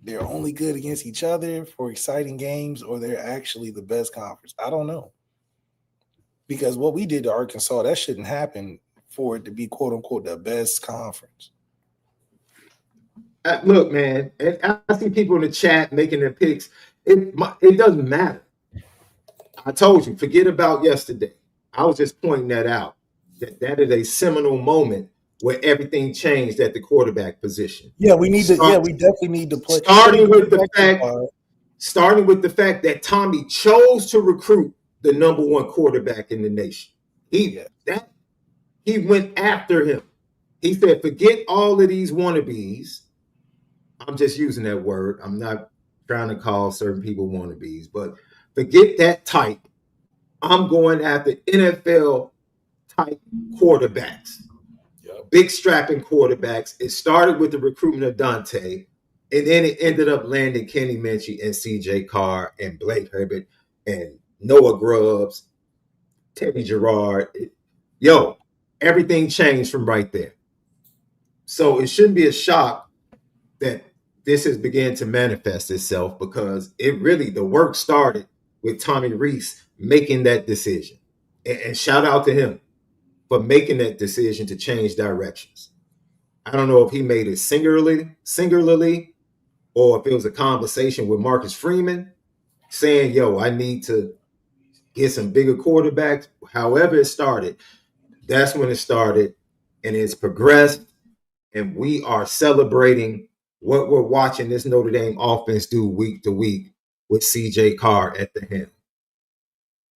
they're only good against each other for exciting games or they're actually the best conference. I don't know. Because what we did to Arkansas, that shouldn't happen for it to be, quote unquote, the best conference.
Look, man, and I see people in the chat making their picks. It doesn't matter. I told you, forget about yesterday. I was just pointing that out. That is a seminal moment where everything changed at the quarterback position.
Yeah, we definitely need to play.
Starting with the fact that Tommy chose to recruit the number 1 quarterback in the nation. He went after him. He said, forget all of these wannabes. I'm just using that word. I'm not trying to call certain people wannabes, but forget that type. I'm going after NFL type quarterbacks. Yep. Big strapping quarterbacks. It started with the recruitment of Dante, and then it ended up landing Kenny Minchey and CJ Carr and Blake Herbert and Noah Grubbs, Teddy Gerard. Everything changed from right there. So it shouldn't be a shock that this has begun to manifest itself because the work started with Tommy Rees making that decision. And shout out to him for making that decision to change directions. I don't know if he made it singularly, or if it was a conversation with Marcus Freeman saying, I need to get some bigger quarterbacks. However it started, that's when it started, and it's progressed, and we are celebrating what we're watching this Notre Dame offense do week to week with CJ Carr at the helm.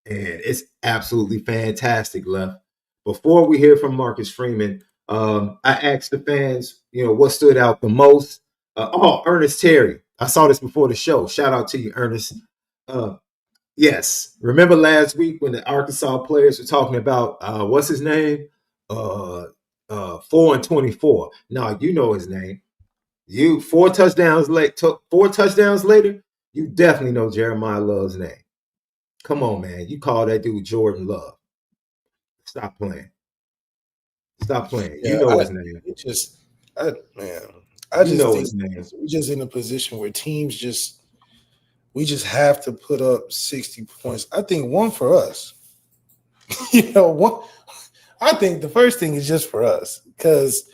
And it's absolutely fantastic, Left. Before we hear from Marcus Freeman, I asked the fans, what stood out the most. Ernest Terry. I saw this before the show. Shout out to you, Ernest. Yes. Remember last week when the Arkansas players were talking about, what's his name? 4 and 24. No, you know his name. 4 touchdowns later, you definitely know Jeremiah Love's name. Come on, man. You call that dude Jordan Love. Stop playing. Yeah, you know his name.
I just know his name. We're just in a position where teams we just have to put up 60 points. I think one for us. I think the first thing is just for us because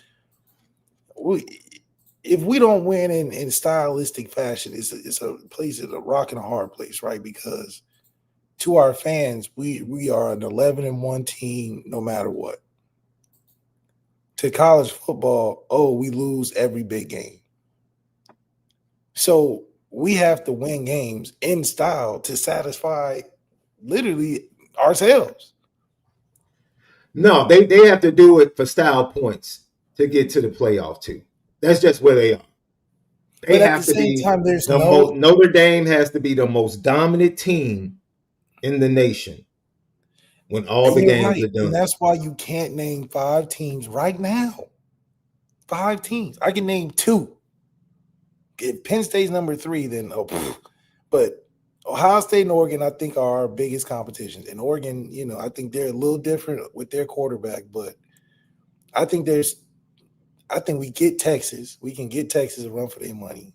if we don't win in stylistic fashion, it's a place, it's a rock and a hard place, right? Because to our fans, we are an 11-1 team no matter what. To college football, we lose every big game. So we have to win games in style to satisfy literally ourselves.
No, they have to do it for style points to get to the playoff too. That's just where they are. They have to be. Notre Dame has to be the most dominant team in the nation when all
And
the
you're
games
right.
are done.
And that's why you can't name 5 teams right now. 5 teams. I can name 2. If Penn State's number 3, then but Ohio State and Oregon, I think, are our biggest competitions. And Oregon, I think they're a little different with their quarterback, but I think we get Texas. We can get Texas a run for their money.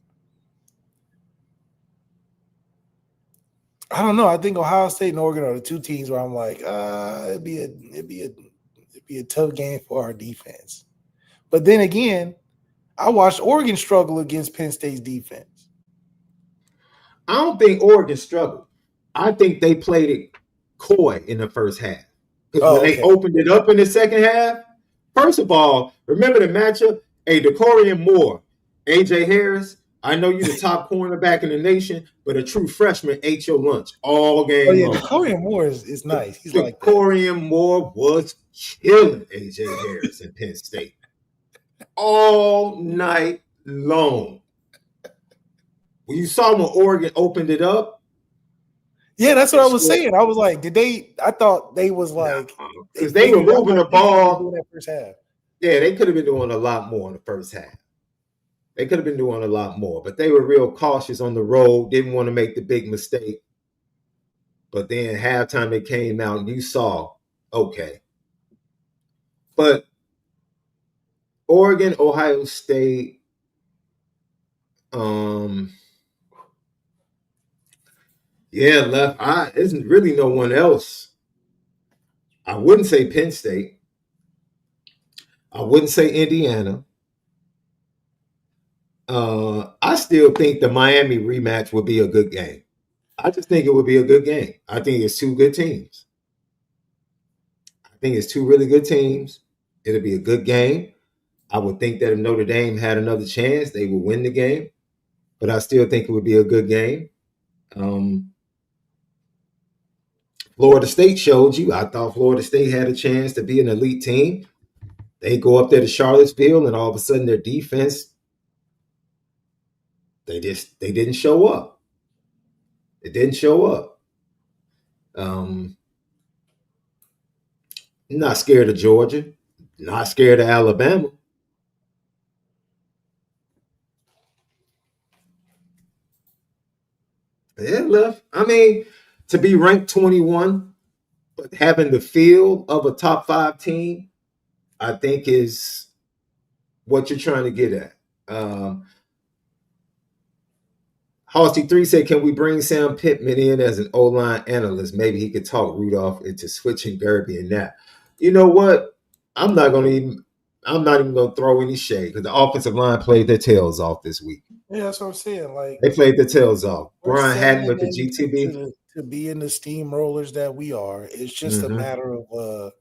I don't know. I think Ohio State and Oregon are the 2 teams where I'm like, it'd be a tough game for our defense. But then again, I watched Oregon struggle against Penn State's defense.
I don't think Oregon struggled. I think they played it coy in the first half. Because when they opened it up in the second half, first of all, remember the matchup? Hey, Decorian Moore, AJ Harris. I know you're the top cornerback in the nation, but a true freshman ate your lunch all game long.
Decorian Moore is nice. He's like that.
Decorian Moore was killing AJ Harris in Penn State all night long. When you saw when Oregon opened it up.
Yeah, that's what I was saying. I was like, I thought they was like,
because they were moving the ball
in that first half.
Yeah, they could have been doing a lot more in the first half. They could have been doing a lot more, but they were real cautious on the road, didn't want to make the big mistake. But then halftime they came out and you saw, okay. But Oregon, Ohio State, left. Isn't really no one else. I wouldn't say Penn State. I wouldn't say Indiana. I still think the Miami rematch would be a good game. I just think it would be a good game. I think it's 2 good teams. I think it's 2 really good teams. It'll be a good game. I would think that if Notre Dame had another chance, they would win the game. But I still think it would be a good game. Florida State showed you. I thought Florida State had a chance to be an elite team. They go up there to Charlottesville, and all of a sudden their defense, they didn't show up. It didn't show up. Not scared of Georgia. Not scared of Alabama. Yeah, left. I mean, to be ranked 21, but having the feel of a top 5 team, I think is what you're trying to get at. Halsey 3 said, can we bring Sam Pittman in as an O-line analyst? Maybe he could talk Rudolph into switching Derby and that. You know what? I'm not even going to throw any shade because the offensive line played their tails off this week.
Yeah, that's what I'm saying. Like,
they played their tails off. Brian Hatton with the GTB.
To be in the steamrollers that we are, it's just a matter of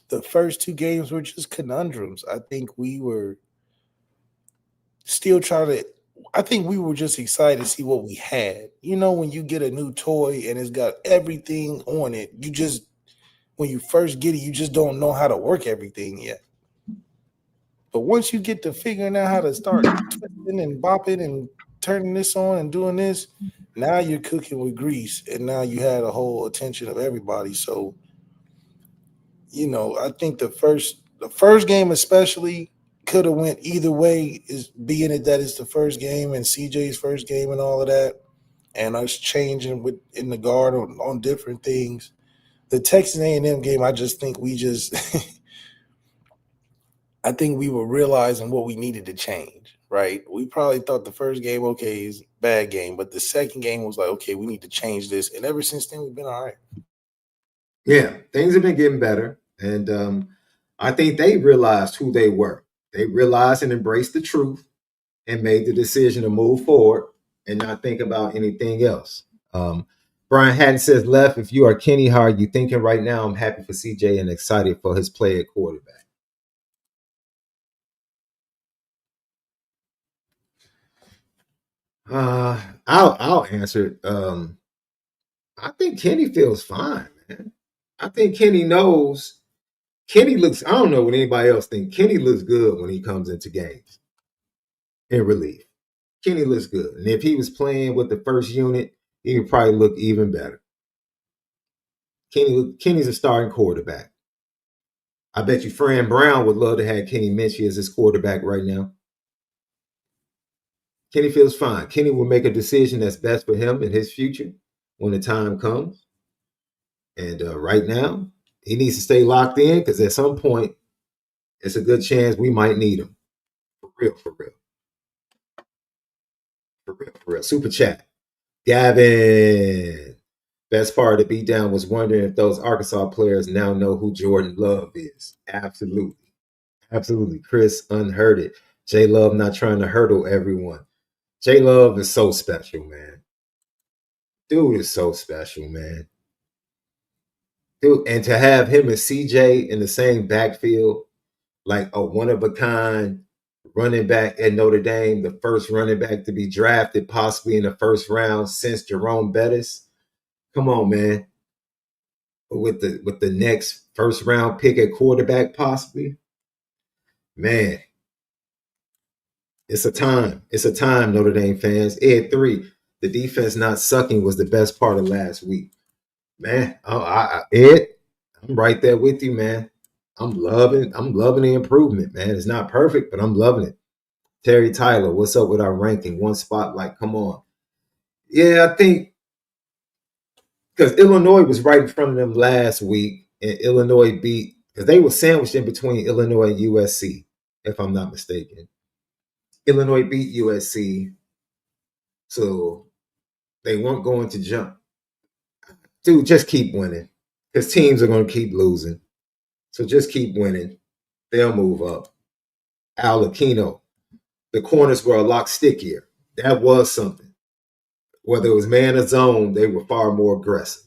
the first 2 games were just conundrums. I think we were still I think we were just excited to see what we had. When you get a new toy and it's got everything on it, when you first get it, you just don't know how to work everything yet. But once you get to figuring out how to start twisting and bopping and turning this on and doing this, now you're cooking with grease, and now you had a whole attention of everybody. So, I think the first game especially could have went either way, is being it that it's the first game and CJ's first game and all of that, and us changing in the guard on different things. The Texas A&M game, I just think I think we were realizing what we needed to change, right? We probably thought the first game, okay, is a bad game, but the second game was like, okay, we need to change this. And ever since then, we've been all right.
Yeah, things have been getting better. And I think they realized who they were. They realized and embraced the truth and made the decision to move forward and not think about anything else. Brian Hatton says, Left, if you are Kenny, how are you thinking right now? I'm happy for CJ and excited for his play at quarterback. I'll answer it. I think Kenny feels fine, man. I think Kenny knows. Kenny looks, I don't know what anybody else thinks. Kenny looks good when he comes into games in relief. Kenny looks good. And if he was playing with the first unit, he would probably look even better. Kenny's a starting quarterback. I bet you Fran Brown would love to have Kenny Minchey as his quarterback right now. Kenny feels fine. Kenny will make a decision that's best for him and his future when the time comes. And right now, he needs to stay locked in because at some point, it's a good chance we might need him. For real, for real. For real, for real. Super chat. Gavin. Best part of the beatdown was wondering if those Arkansas players now know who Jordan Love is. Absolutely. Absolutely. Chris unheard it. J Love not trying to hurdle everyone. J Love is so special, man. Dude is so special, man. Dude, and to have him and CJ in the same backfield, like a one-of-a-kind running back at Notre Dame, the first running back to be drafted possibly in the first round since Jerome Bettis. Come on, man. With the next first round pick at quarterback, possibly. Man. It's a time. It's a time, Notre Dame fans. Ed 3, the defense not sucking was the best part of last week. Man, Ed, I'm right there with you, man. I'm loving the improvement, man. It's not perfect, but I'm loving it. Terry Tyler, what's up with our ranking? One spotlight, come on. Yeah, I think because Illinois was right in front of them last week, and Illinois beat, because they were sandwiched in between Illinois and USC, if I'm not mistaken. Illinois beat USC, so they weren't going to jump. Dude, just keep winning, because teams are going to keep losing. So just keep winning. They'll move up. Al Aquino, the corners were a lot stickier. That was something. Whether it was man or zone, they were far more aggressive.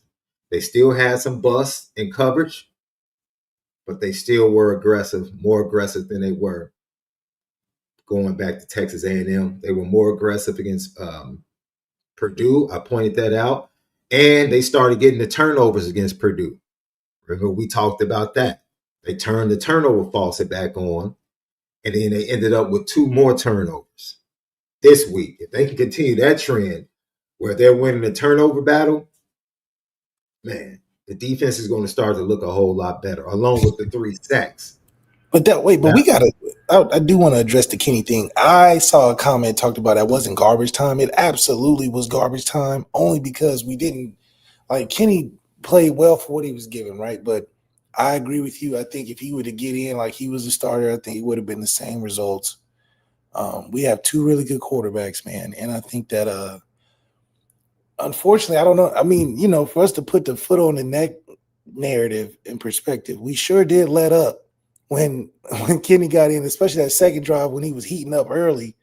They still had some busts in coverage, but they still were aggressive, more aggressive than they were going back to Texas A&M. They were more aggressive against Purdue. I pointed that out. And they started getting the turnovers against Purdue. Remember, we talked about that. They turned the turnover faucet back on, and then they ended up with 2 more turnovers this week. If they can continue that trend where they're winning the turnover battle, man, the defense is going to start to look a whole lot better, along with the 3 sacks.
But we got to. I do want to address the Kenny thing. I saw a comment talked about that wasn't garbage time. It absolutely was garbage time, only because we didn't like Kenny played well for what he was given, right? But I agree with you. I think if he were to get in like he was a starter, I think it would have been the same results. We have 2 really good quarterbacks, man, and I think that unfortunately, I don't know. I mean, for us to put the foot on the neck narrative in perspective, we sure did let up when Kenny got in, especially that second drive when he was heating up early,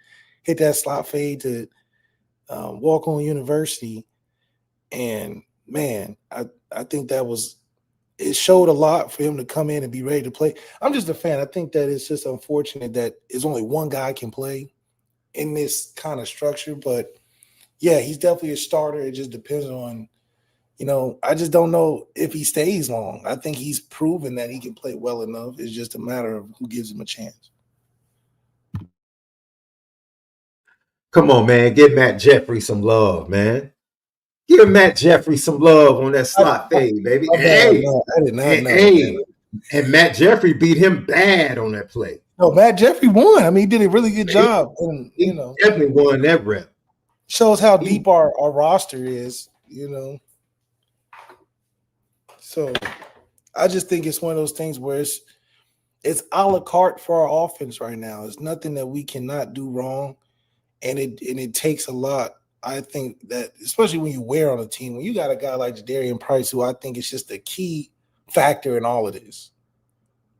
hit that slot fade to walk on University. And man, I think it showed a lot for him to come in and be ready to play. I'm just a fan. I think that it's just unfortunate that it's only one guy can play in this kind of structure, but yeah, he's definitely a starter. It just depends on, I just don't know if he stays long. I think he's proven that he can play well enough. It's just a matter of who gives him a chance.
Come on, man. Give Matt Jeffrey some love, man. Give Matt Jeffrey some love on that slot fade, baby. Hey,
I did not know.
And Matt Jeffrey beat him bad on that play.
No, Matt Jeffrey won. I mean, he did a really good job. And,
he definitely won that rep.
Shows how deep our roster is, So I just think it's one of those things where it's a la carte for our offense right now. It's nothing that we cannot do wrong. And it takes a lot. I think that, especially when you wear on a team, when you got a guy like Jadarian Price, who I think is just a key factor in all of this.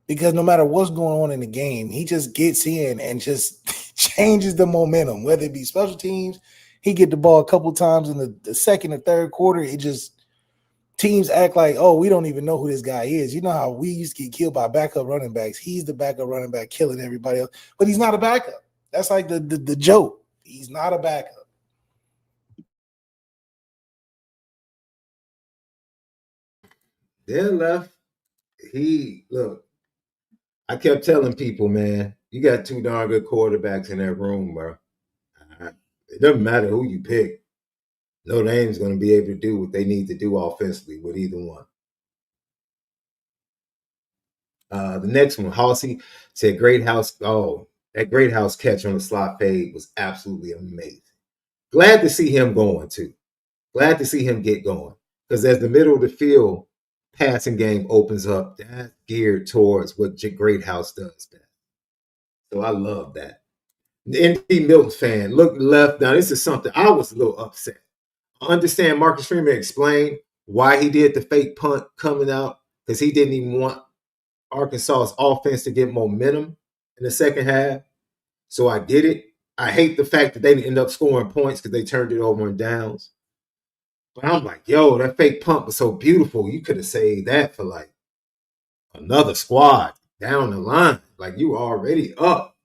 Because no matter what's going on in the game, he just gets in and just changes the momentum, whether it be special teams. He get the ball a couple times in the second or third quarter. It just teams act like, oh, we don't even know who this guy is. You know how we used to get killed by backup running backs. He's the backup running back killing everybody else, but he's not a backup. That's like the joke. He's not a backup.
Then left. Look, I kept telling people, man, you got 2 darn good quarterbacks in that room, bro. It doesn't matter who you pick. Notre Dame's going to be able to do what they need to do offensively with either one. The next one, Halsey said, "Great house." Oh, that great house catch on the slot fade was absolutely amazing. Glad to see him going too. Glad to see him get going because as the middle of the field passing game opens up, that's geared towards what Great House does best. So I love that. The ND Milton fan, look left. Now, this is something I was a little upset. I understand Marcus Freeman explained why he did the fake punt coming out because he didn't even want Arkansas's offense to get momentum in the second half. So I get it. I hate the fact that they didn't end up scoring points because they turned it over in downs. But I'm like, yo, that fake punt was so beautiful. You could have saved that for like another squad down the line. Like you were already up.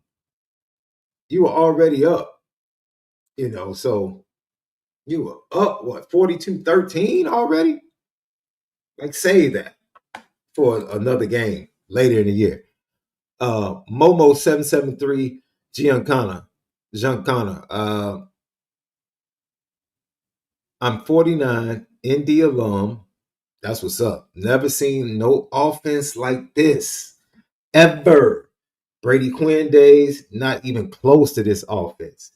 You were already up. So you were up, 42-13 already? Like save that for another game later in the year. Momo773 Giancana. I'm 49, ND alum. That's what's up. Never seen no offense like this ever. Brady Quinn days, not even close to this offense.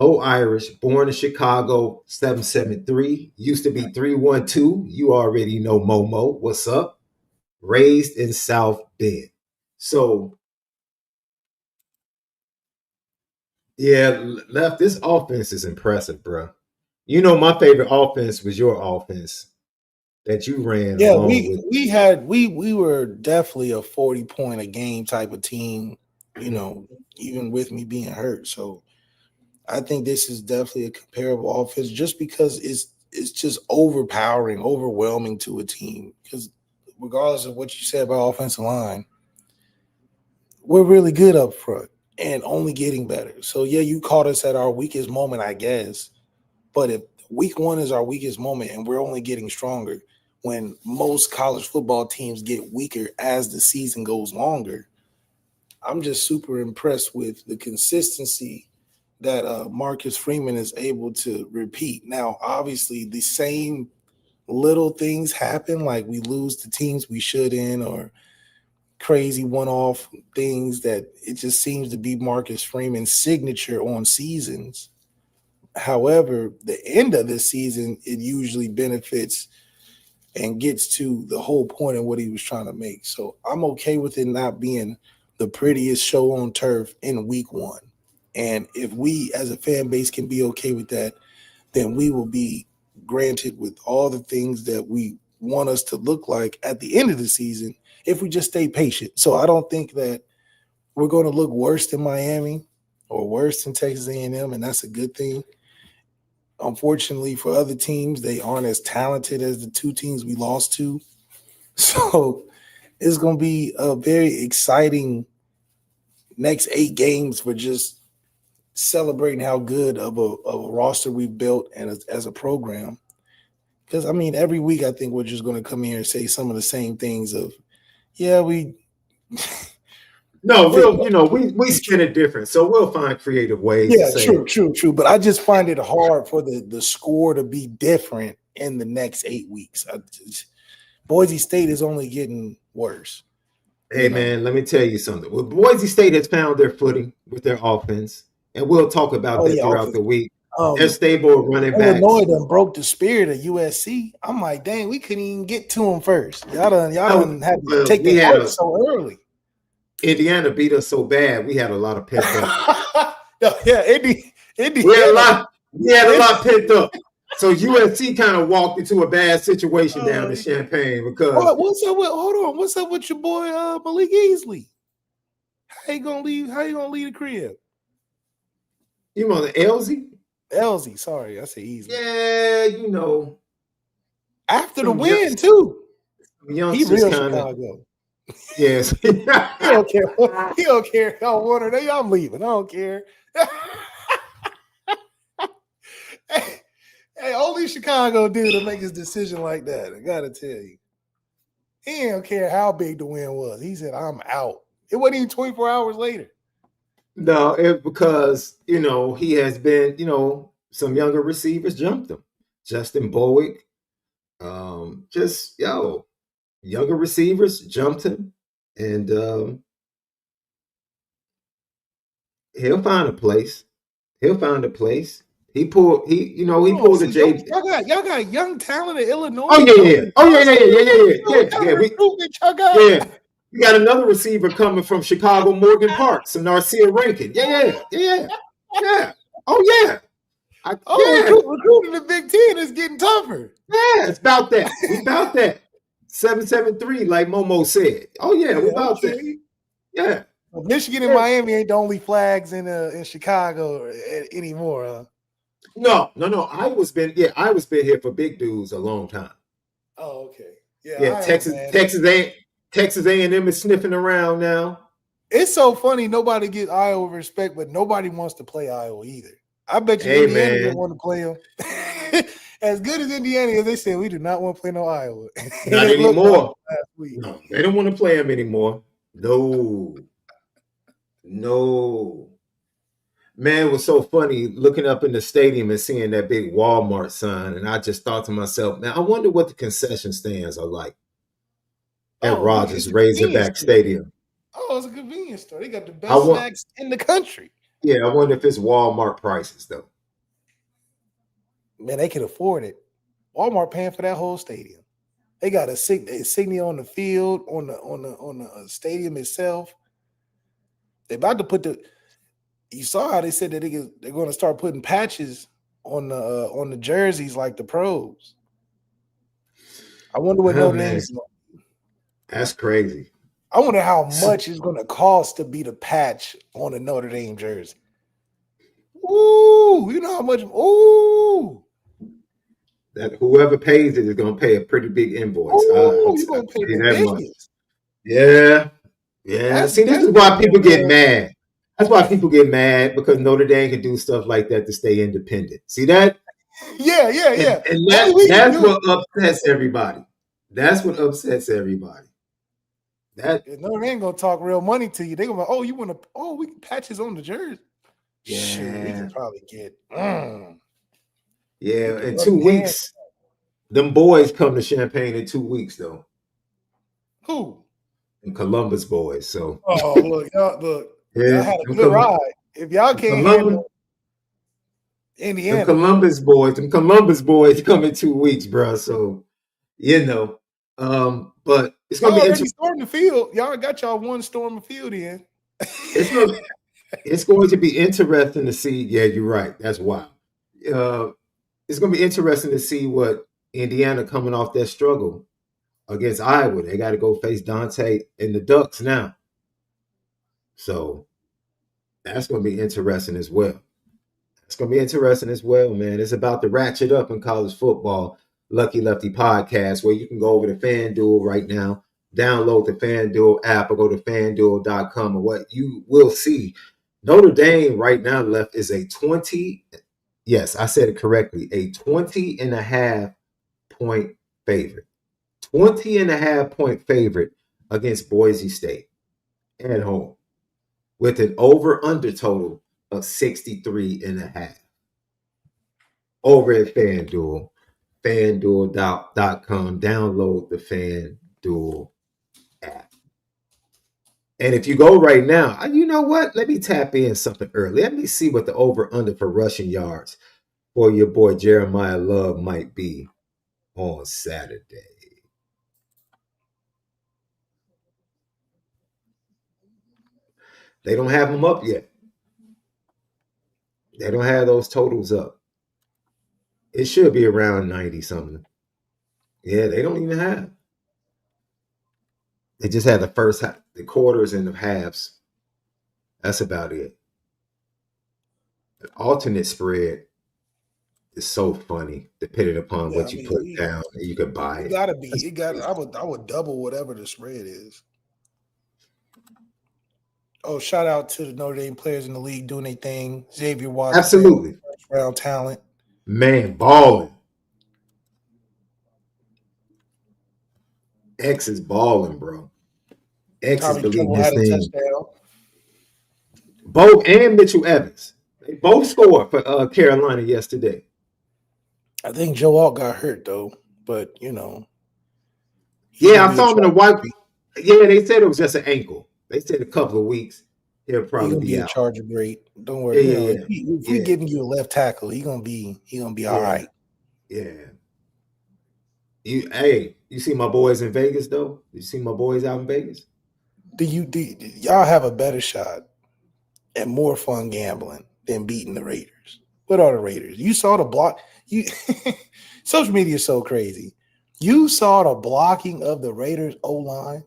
Go Irish, born in Chicago, 773. Used to be 312. You already know Momo. What's up? Raised in South Bend. So, yeah, Left, this offense is impressive, bro. You know, my favorite offense was your offense that you ran.
Yeah, we were definitely a 40-point a game type of team, even with me being hurt. So I think this is definitely a comparable offense just because it's just overwhelming to a team. Because regardless of what you said about offensive line, we're really good up front and only getting better. So yeah, you caught us at our weakest moment, I guess. But if week one is our weakest moment and we're only getting stronger, when most college football teams get weaker as the season goes longer, I'm just super impressed with the consistency that Marcus Freeman is able to repeat. Now, obviously, the same little things happen, like we lose to teams we shouldn't, or crazy one-off things that it just seems to be Marcus Freeman's signature on seasons. However, the end of the season, it usually benefits and gets to the whole point of what he was trying to make. So I'm okay with it not being the prettiest show on turf in week one. And if we as a fan base can be okay with that, then we will be granted with all the things that we want us to look like at the end of the season if we just stay patient. So I don't think that we're going to look worse than Miami or worse than Texas A&M, and that's a good thing. Unfortunately for other teams, they aren't as talented as the two teams we lost to. So it's going to be a very exciting next 8 games for just celebrating how good of a roster we've built and as a program. Because, I mean, every week I think we're just going to come here and say some of the same things of, yeah, we –
No, we spin it different, so we'll find creative ways.
Yeah, true. But I just find it hard for the score to be different in the next 8 weeks. Boise State is only getting worse.
Hey, man, let me tell you something. Well, Boise State has found their footing with their offense, and we'll talk about that throughout the week. They're stable running backs.
Illinois done broke the spirit of USC. I'm like, dang, we couldn't even get to them first. Y'all done had to take the fight so early.
Indiana beat us so bad, we had a lot of pent up.
Indy.
We had a lot pent up. So USC kind of walked into a bad situation down in Champaign because
what's up with your boy Malik Easley? How you gonna leave the crib?
You know the
Elsie, sorry, I said Easley.
Yeah,
after the win too. He real Chicago.
Yes.
He don't care. He don't care. Y'all want her. I'm leaving. I don't care. hey, only Chicago dude to make his decision like that. I gotta tell you. He don't care how big the win was. He said, I'm out. It wasn't even 24 hours later.
No, it's because, he has been, some younger receivers jumped him. Justin Bowick. Younger receivers jumped him. And he'll find a place. He'll find a place. He pulled the J.
Y'all got young talent in Illinois.
Oh yeah. We got another receiver coming from Chicago, Morgan Park, some Narcia Rankin. Yeah. Oh yeah.
Recruiting the Big Ten is getting tougher.
Yeah, it's about that. We about that. 773, like Momo said. Oh yeah, we about that. Yeah.
Well, Michigan and Miami ain't the only flags in Chicago anymore, huh?
No. Iowa's been here for big dudes a long time.
Oh, okay.
Yeah, Texas A&M is sniffing around now.
It's so funny. Nobody gives Iowa respect, but nobody wants to play Iowa either. I bet you Indiana didn't want to play them. As good as Indiana is, they said we do not want to play no Iowa.
Not anymore. No, they don't want to play them anymore. No. Man, it was so funny looking up in the stadium and seeing that big Walmart sign, and I just thought to myself, man, I wonder what the concession stands are like at Rogers Razorback Stadium.
Oh, it's a convenience store. They got the best snacks in the country.
Yeah, I wonder if it's Walmart prices though.
Man, they can afford it. Walmart paying for that whole stadium. They got a insignia on the field, on the stadium itself. They're about to put you saw how they said that they're going to start putting patches on the jerseys like the pros. I wonder what Notre Dame is.
That's crazy.
I wonder how much it's going to cost to be the patch on a Notre Dame jersey. Ooh, you know how much? Ooh.
That whoever pays it is going to pay a pretty big invoice.
Ooh, you're going to pay that much.
Yeah. See, this is why people get mad. That's why people get mad, because Notre Dame can do stuff like that to stay independent. See that?
Yeah.
And that's what upsets everybody. That's what upsets everybody.
Notre Dame gonna talk real money to you. They gonna we can patches on the jersey.
Yeah.
Shoot, we can probably get.
Yeah, in 2 weeks, them boys come to Champaign in 2 weeks though.
Who?
And Columbus boys. So.
Oh look, y'all had a good ride. If y'all can't handle Indiana,
them Columbus boys come in 2 weeks, bro. So but it's gonna be interesting.
Storm the field. Y'all got y'all one storm of field in.
It's going to be interesting to see. Yeah, you're right. That's wild. It's going to be interesting to see what Indiana coming off that struggle against Iowa. They got to go face Dante and the Ducks now. So that's going to be interesting as well. Man. It's about to ratchet up in college football. Lucky Lefty podcast, where you can go over to FanDuel right now, download the FanDuel app, or go to FanDuel.com, and what you will see, Notre Dame right now left is a 20. Yes, I said it correctly. A 20.5 point favorite. 20.5 point favorite against Boise State at home, with an over-under total of 63.5. Over at FanDuel. FanDuel.com. Download the FanDuel app. And if you go right now, you know what? Let me tap in something early. Let me see what the over-under for rushing yards for your boy Jeremiah Love might be on Saturday. They don't have them up yet. They don't have those totals up. It should be around 90 something. Yeah, they don't even have. They just had the quarters and the halves. That's about it. The alternate spread is so funny, depending upon what you put down. You could buy it.
It gotta be. I would double whatever the spread is. Oh, shout out to the Notre Dame players in the league doing their thing. Xavier Watson,
absolutely,
first round talent.
Man, balling. X is balling, bro. X is believing his thing. Both and Mitchell Evans. They both scored for Carolina yesterday.
I think Joe Alt got hurt though, but
Yeah, I saw him in a white. Yeah, they said it was just an ankle. They said a couple of weeks. He'll
He's
probably
gonna be
be
a
out.
Charger great. Don't worry.
Yeah,
You know,
yeah,
if we're giving you a left tackle, he's gonna be all
yeah,
right.
yeah. You see my boys in Vegas though? You see my boys out in Vegas?
Do y'all have a better shot and more fun gambling than beating the Raiders? What are the Raiders? You saw the block. You social media is so crazy. You saw the blocking of the Raiders O-line.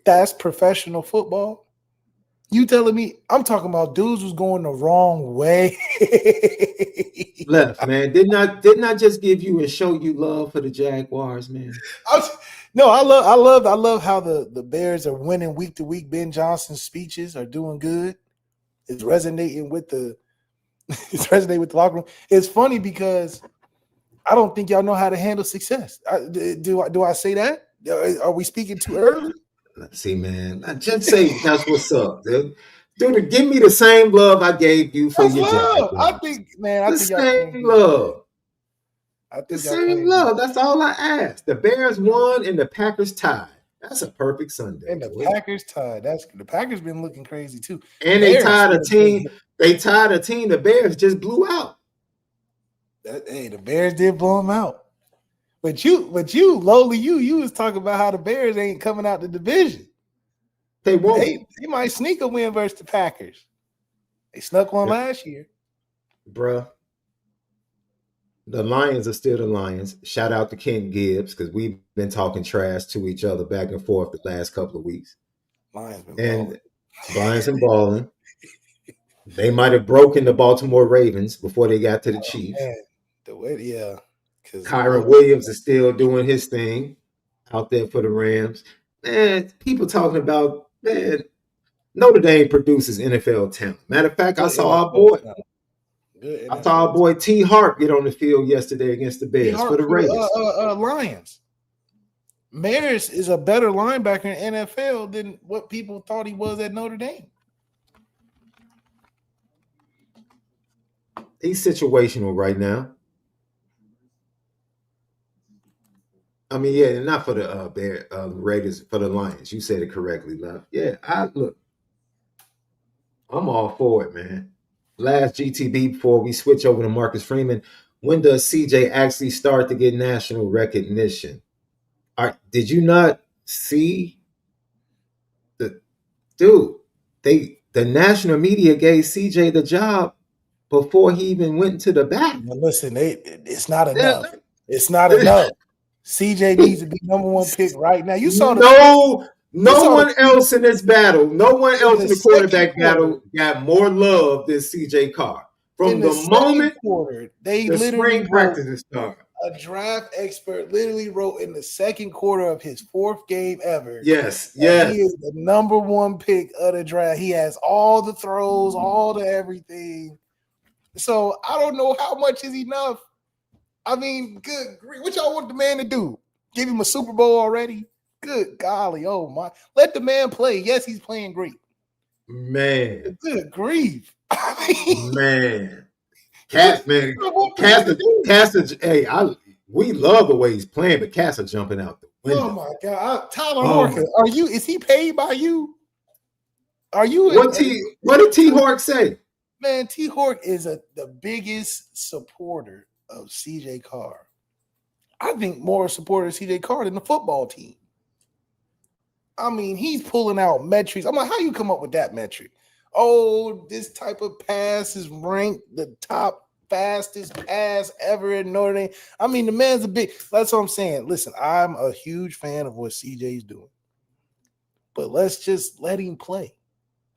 That's professional football. You telling me? I'm talking about dudes was going the wrong way.
Left, man. Didn't I just give you and show you love for the Jaguars, man?
I love how the Bears are winning week to week. Ben Johnson's speeches are doing good. It's resonating with the locker room. It's funny because I don't think y'all know how to handle success. Do I say that? Are we speaking too early?
Let's see, man. I just say that's what's up, dude. Dude, give me the same love I gave you for
That's
your
love.
Jaguars.
I think y'all
same love. The
y'all
same love. That's all I asked. The Bears won and the Packers tied. That's a perfect Sunday.
And the Packers tied. The Packers been looking crazy too.
And they tied a team. They tied a team the Bears just blew out.
The Bears did blow them out. But you, lowly you was talking about how the Bears ain't coming out the division.
They won't.
They might sneak a win versus the Packers. They snuck one last year.
Bruh. The Lions are still the Lions. Shout out to Ken Gibbs because we've been talking trash to each other back and forth the last couple of weeks. Lions been balling. They might have broken the Baltimore Ravens before they got to the Chiefs.
Man.
Kyron Williams is still doing his thing out there for the Rams. Man, people talking about, man, Notre Dame produces NFL talent. Matter of fact, I saw our boy T. Hart get on the field yesterday against the Bears for the Raiders.
Lions. Maris is a better linebacker in NFL than what people thought he was at Notre Dame.
He's situational right now. I mean, yeah, not for the Raiders, for the Lions. You said it correctly, Left. Yeah, I'm all for it, man. Last GTB before we switch over to Marcus Freeman. When does CJ actually start to get national recognition? Did you not see the national media gave CJ the job before he even went into the back?
Listen, it's not enough. It's not enough. CJ needs to be number one pick right now. You saw
no one else in this battle, no one else in the quarterback battle got more love than CJ Carr. From the moment
they
the
literally
spring practices started.
A draft expert literally wrote in the second quarter of his fourth game ever.
Yes.
He is the number one pick of the draft. He has all the throws, all the everything. So I don't know how much is enough. I mean, good grief. What y'all want the man to do? Give him a Super Bowl already? Good golly. Oh, my. Let the man play. Yes, he's playing great.
Man.
Good grief.
Man. Cass, we love the way he's playing, but Cass are jumping out the window.
Oh, my God. Tyler Horka, is he paid by you? Are you?
What did T. Hork say?
Man, T. Hork is the biggest supporter of CJ Carr. I think more supporter of CJ Carr than the football team. I mean, he's pulling out metrics. I'm like, how you come up with that metric? Oh, this type of pass is ranked the top fastest pass ever in Notre Dame. I mean, the man's that's what I'm saying. Listen, I'm a huge fan of what CJ's doing. But let's just let him play.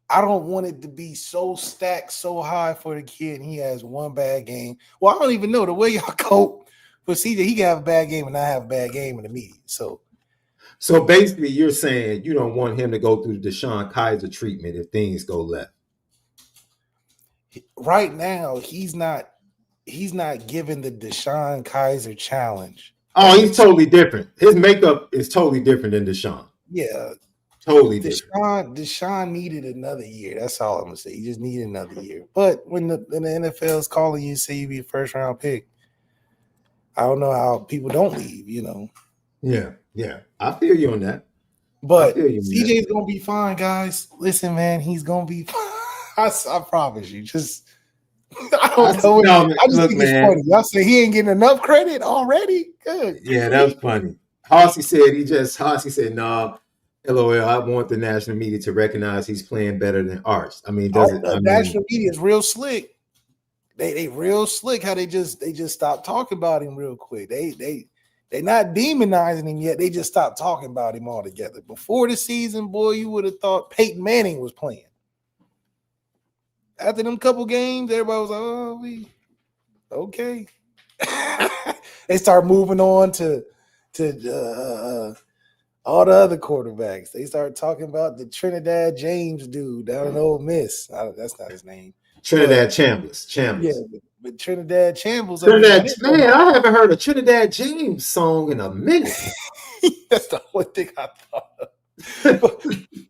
I don't want it to be so stacked so high for the kid and he has one bad game. Well, I don't even know the way y'all cope for CJ. He can have a bad game and I have a bad game in the media. So
basically you're saying you don't want him to go through the Deshaun Kaiser treatment if things go left.
Right now, he's not given the Deshaun Kaiser challenge.
Oh, he's totally different. His makeup is totally different than Deshaun.
Yeah.
Totally different.
Deshaun needed another year. That's all I'm gonna say. He just needed another year. But when the NFL is calling you, say you be a first round pick, I don't know how people don't leave.
Yeah. I feel you on that.
But
feel you, man.
CJ's gonna be fine, guys. Listen, man, he's gonna be fine. I promise you. Just I don't know.
No,
I just
look,
think it's
man.
funny. Y'all say he ain't getting enough credit already. Good.
Yeah, that's funny. Hossey said, "No, LOL. I want the national media to recognize he's playing better than Arch." I mean,
National media is real slick. They real slick. How they just stopped talking about him real quick. They not demonizing him yet. They just stopped talking about him altogether. Before the season, boy, you would have thought Peyton Manning was playing. After them couple games, everybody was like, "Oh, okay." They start moving on to all the other quarterbacks. They start talking about the Trinidad James dude down in Ole Miss. That's not his name.
Trinidad Chambers.
Yeah, but Trinidad Chambers.
Man, I haven't heard a Trinidad James song in a minute.
That's the only thing I thought of. But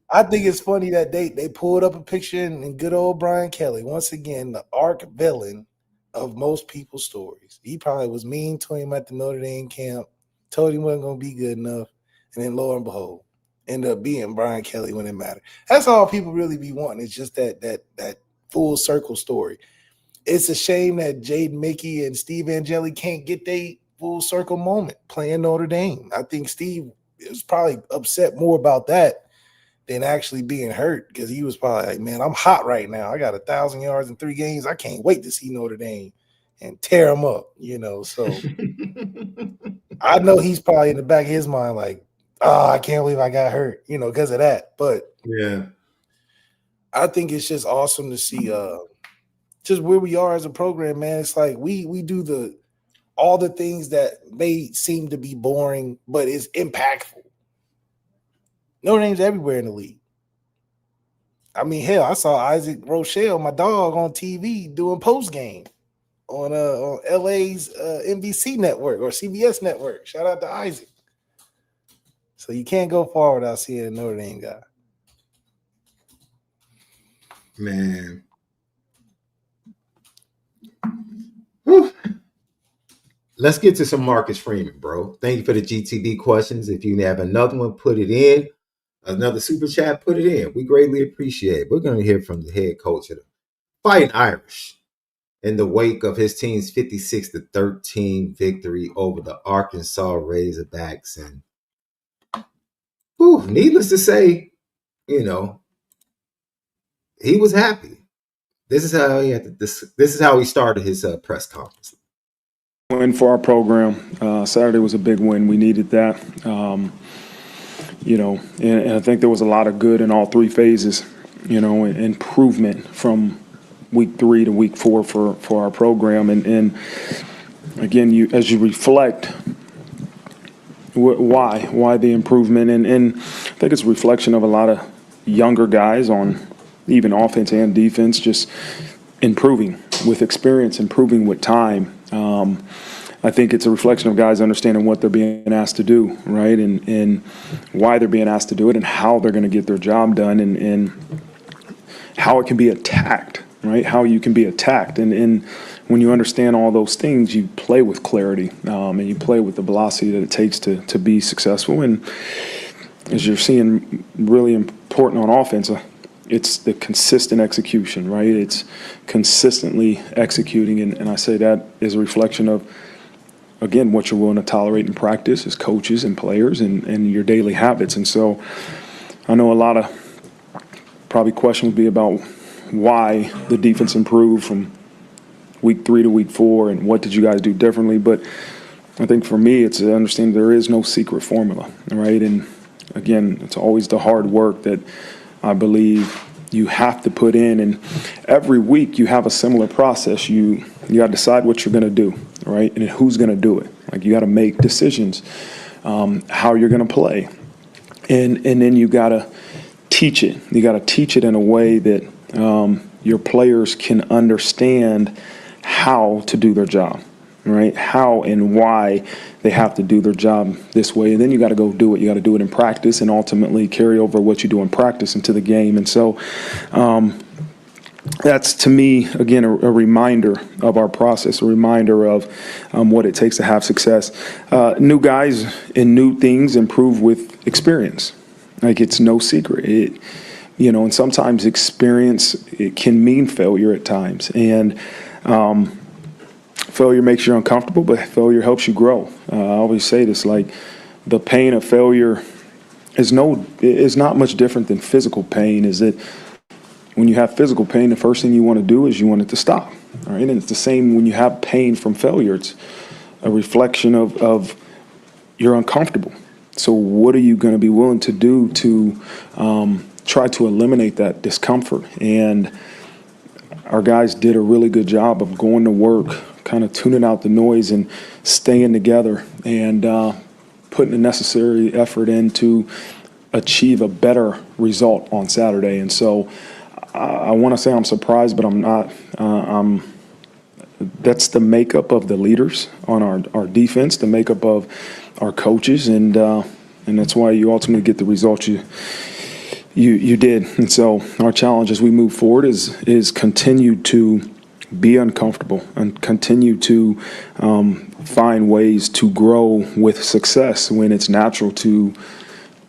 I think it's funny that they pulled up a picture and good old Brian Kelly, once again, the arch villain of most people's stories. He probably was mean to him at the Notre Dame camp, told him wasn't going to be good enough, and then lo and behold, ended up being Brian Kelly when it mattered. That's all people really be wanting. It's just that full circle story. It's a shame that Jaden Mickey and Steve Angeli can't get their full circle moment playing Notre Dame. I think Steve is probably upset more about that than actually being hurt, because he was probably like, man, I'm hot right now. I got 1,000 yards in 3 games. I can't wait to see Notre Dame and tear them up, So I know he's probably in the back of his mind like, oh, I can't believe I got hurt, because of that. But
yeah,
I think it's just awesome to see just where we are as a program, man. It's like we do all the things that may seem to be boring, but it's impactful. Notre Dame's everywhere in the league. I mean, hell, I saw Isaac Rochelle, my dog, on TV doing post game on LA's NBC network or CBS network. Shout out to Isaac. So you can't go far without seeing a Notre Dame guy.
Man. Whew. Let's get to some Marcus Freeman, bro. Thank you for the GTD questions. If you have another one, put it in. Another super chat, put it in. We greatly appreciate it. We're going to hear from the head coach of the Fighting Irish in the wake of his team's 56-13 victory over the Arkansas Razorbacks. And needless to say, he was happy. This is how he started his press conference.
Win for our program. Saturday was a big win. We needed that. And I think there was a lot of good in all 3 phases, improvement from week 3 to week 4 for our program. And again, as you reflect, why the improvement? And I think it's a reflection of a lot of younger guys on even offense and defense, just improving with experience, improving with time. I think it's a reflection of guys understanding what they're being asked to do, right, and why they're being asked to do it, and how they're going to get their job done, and how it can be attacked, right, how you can be attacked. And when you understand all those things, you play with clarity, and you play with the velocity that it takes to be successful. And as you're seeing, really important on offense, it's the consistent execution, right? It's consistently executing, and I say that is a reflection of, again, what you're willing to tolerate in practice as coaches and players, and your daily habits. And so I know a lot of probably questions would be about why the defense improved from week 3 to week 4 and what did you guys do differently. But I think for me, it's to understand there is no secret formula, right? And again, it's always the hard work that I believe you have to put in. And every week you have a similar process. You got to decide what you're going to do, right? And who's going to do it. Like, you got to make decisions, how you're going to play. And then you got to teach it. You got to teach it in a way that your players can understand how to do their job, right? How and why they have to do their job this way. And then you got to go do it. You got to do it in practice and ultimately carry over what you do in practice into the game. And so that's, to me, again, a reminder of our process, a reminder of what it takes to have success. New guys and new things improve with experience, Like, it's no secret. And sometimes experience, it can mean failure at times. And failure makes you uncomfortable, but failure helps you grow. I always say this, like, the pain of failure is not much different than physical pain. Is that when you have physical pain, the first thing you want to do is you want it to stop. All right, and it's the same when you have pain from failure. It's a reflection of you're uncomfortable. So what are you going to be willing to do to try to eliminate that discomfort? And our guys did a really good job of going to work, kind of tuning out the noise and staying together and putting the necessary effort in to achieve a better result on Saturday. And so I want to say I'm surprised, but I'm not. That's the makeup of the leaders on our defense, the makeup of our coaches, and that's why you ultimately get the results you did. And so our challenge as we move forward is continue to be uncomfortable and continue to find ways to grow with success when it's natural to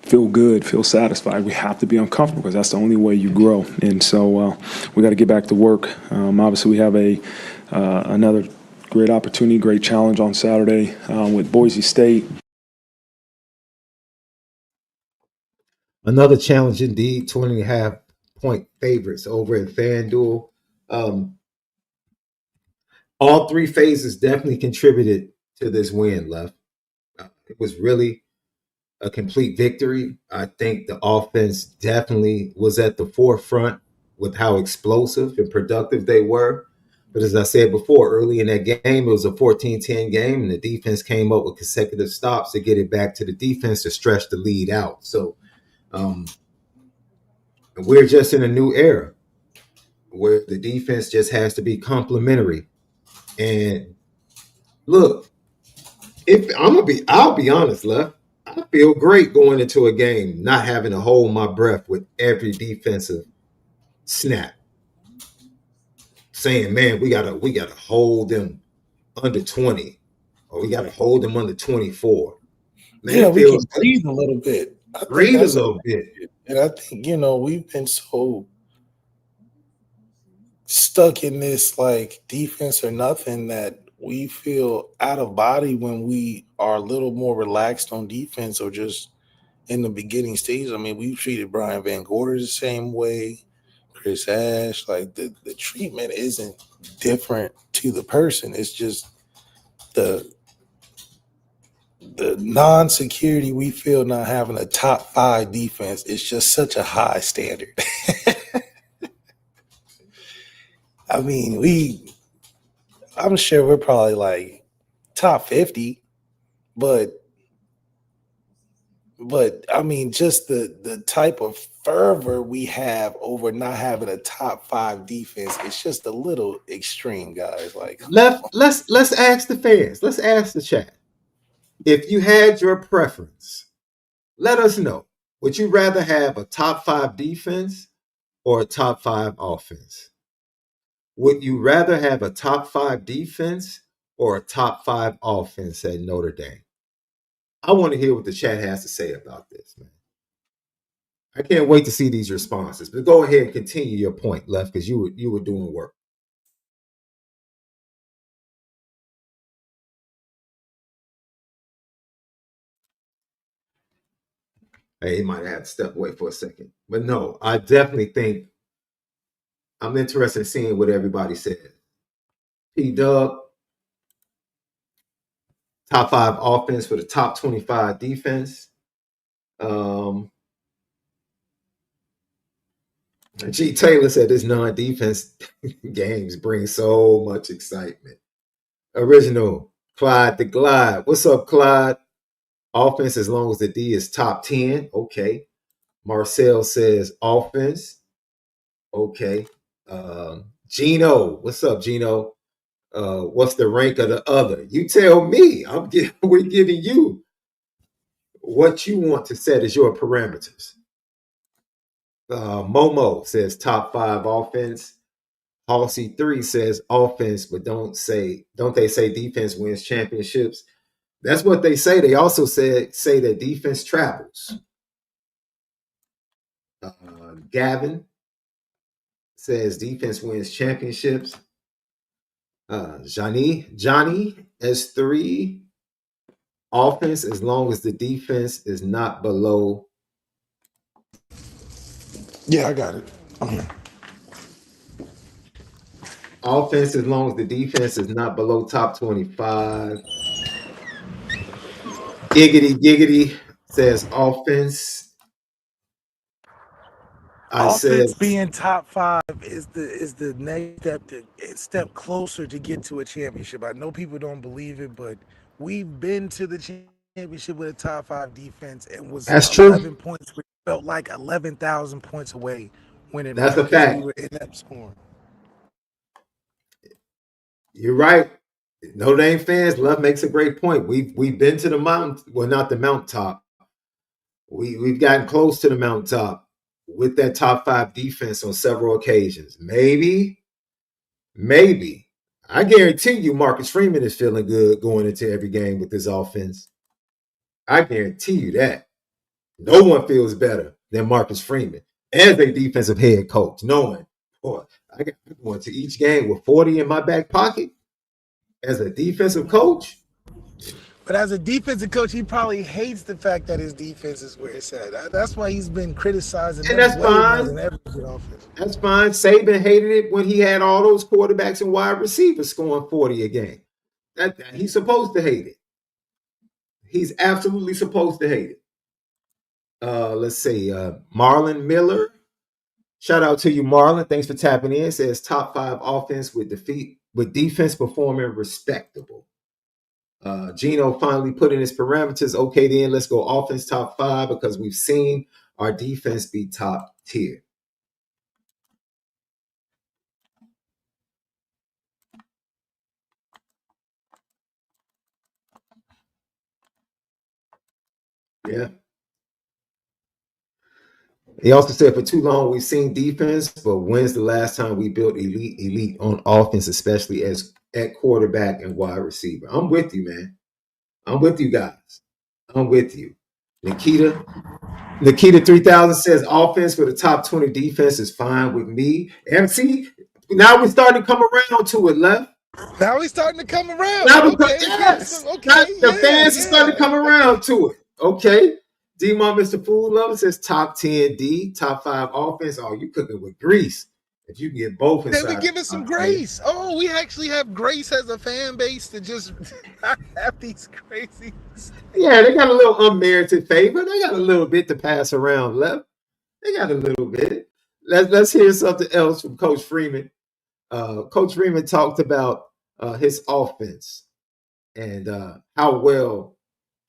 feel good, feel satisfied. We have to be uncomfortable because that's the only way you grow. And so we got to get back to work. Obviously, we have another great opportunity, great challenge on Saturday with Boise State.
Another challenge indeed, 20.5 point favorites over at FanDuel. All three phases definitely contributed to this win, Left. It was really a complete victory. I think the offense definitely was at the forefront with how explosive and productive they were. But as I said before, early in that game, it was a 14-10 game, and the defense came up with consecutive stops to get it back to the defense to stretch the lead out. So we're just in a new era where the defense just has to be complementary. And look, I'll be honest, Left. I feel great going into a game, not having to hold my breath with every defensive snap, saying, "Man, we gotta hold them under 20, or we gotta hold them under 24." Man,
Yeah,
it
we can
feels good.
breathe a little bit. I think
Breathe a
that's
little bit.
And I think, we've been so stuck in this like defense or nothing that we feel out of body when we are a little more relaxed on defense or just in the beginning stage. I mean, we've treated Brian Van Gorder the same way, Chris Ash. Like the treatment isn't different to the person. It's just the non-security we feel not having a top 5 defense is just such a high standard. I mean, I'm sure we're probably like top 50, but I mean, just the type of fervor we have over not having a top 5 defense, it's just a little extreme, guys. Like,
Left, let's ask the fans. Let's ask the chat. If you had your preference, let us know. Would you rather have a top 5 defense or a top 5 offense? Would you rather have a top 5 defense or a top 5 offense at Notre Dame? I want to hear what the chat has to say about this, man. I can't wait to see these responses. But go ahead and continue your point, Left, because you were doing work. Hey, he might have to step away for a second. But no, I definitely think I'm interested in seeing what everybody says. P-Dub, top 5 offense for the top 25 defense. G. Taylor said this non-defense games bring so much excitement. Original, Clyde the Glide. What's up, Clyde? Offense as long as the D is top 10. Okay. Marcel says offense. Okay. Gino, what's up, Gino? What's the rank of the other? You tell me. We're giving you what you want to set as your parameters. Momo says top 5 offense. Halsey 3 says offense, but don't they say defense wins championships? That's what they say. They also say that defense travels. Gavin says defense wins championships. Johnny S3, offense as long as the defense is not below.
Yeah, I got it. I'm here.
Offense as long as the defense is not below top 25. Giggity says offense.
Offense being top 5 is the next step closer to get to a championship. I know people don't believe it, but we've been to the championship with a top 5 defense and was
That's
11
true.
points. We felt like 11,000 points away when it
That's a
mattered because
fact.
we were inept scoring.
You're right. Notre Dame fans, Love makes a great point. We've been to the mountain, well, not the mountaintop. We've gotten close to the mountaintop with that top 5 defense on several occasions. Maybe. I guarantee you Marcus Freeman is feeling good going into every game with this offense. I guarantee you that. No one feels better than Marcus Freeman as a defensive head coach, knowing, boy, I got going to each game with 40 in my back pocket as a defensive coach.
But as a defensive coach, he probably hates the fact that his defense is where it's at. That's why he's been criticizing
And that's
way more
fine.
than every good offense.
That's fine. Saban hated it when he had all those quarterbacks and wide receivers scoring 40 a game. He's supposed to hate it. He's absolutely supposed to hate it. Let's see. Marlon Miller. Shout out to you, Marlon. Thanks for tapping in. Says top 5 offense with defense performing respectable. Gino finally put in his parameters. Okay, then let's go offense top 5 because we've seen our defense be top tier. Yeah. He also said for too long we've seen defense, but when's the last time we built elite on offense, especially as at quarterback and wide receiver? I'm with you, man. I'm with you guys. I'm with you. Nikita 3000 says offense for the top 20 defense is fine with me. And see, now we're starting to come around to it, Left.
Now he's starting to come around.
Now
Okay,
yes.
okay,
The fans are starting to come around to it. Okay. D-Mom, Mr. Food Lover says top 10 D, top 5 offense. Oh, you cooking with grease. If you can get both inside.
They would give us some grace. Oh, we actually have grace as a fan base to just not have these crazy.
Yeah, they got a little unmerited favor. They got a little bit to pass around Left. They got a little bit. Let's hear something else from Coach Freeman. Coach Freeman talked about his offense and how well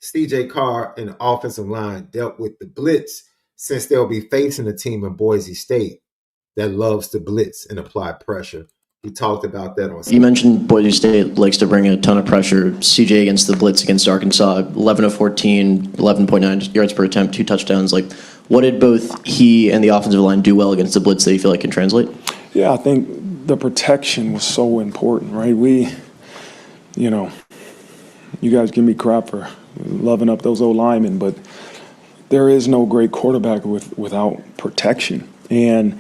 CJ Carr and the offensive line dealt with the blitz since they'll be facing a team in Boise State that loves to blitz and apply pressure. He talked about that on Sunday.
You mentioned Boise State likes to bring a ton of pressure. CJ against the blitz against Arkansas, 11 of 14, 11.9 yards per attempt, 2 touchdowns. Like, what did both he and the offensive line do well against the blitz that you feel like can translate?
Yeah, I think the protection was so important, right? You guys give me crap for loving up those O-linemen, but there is no great quarterback without protection. And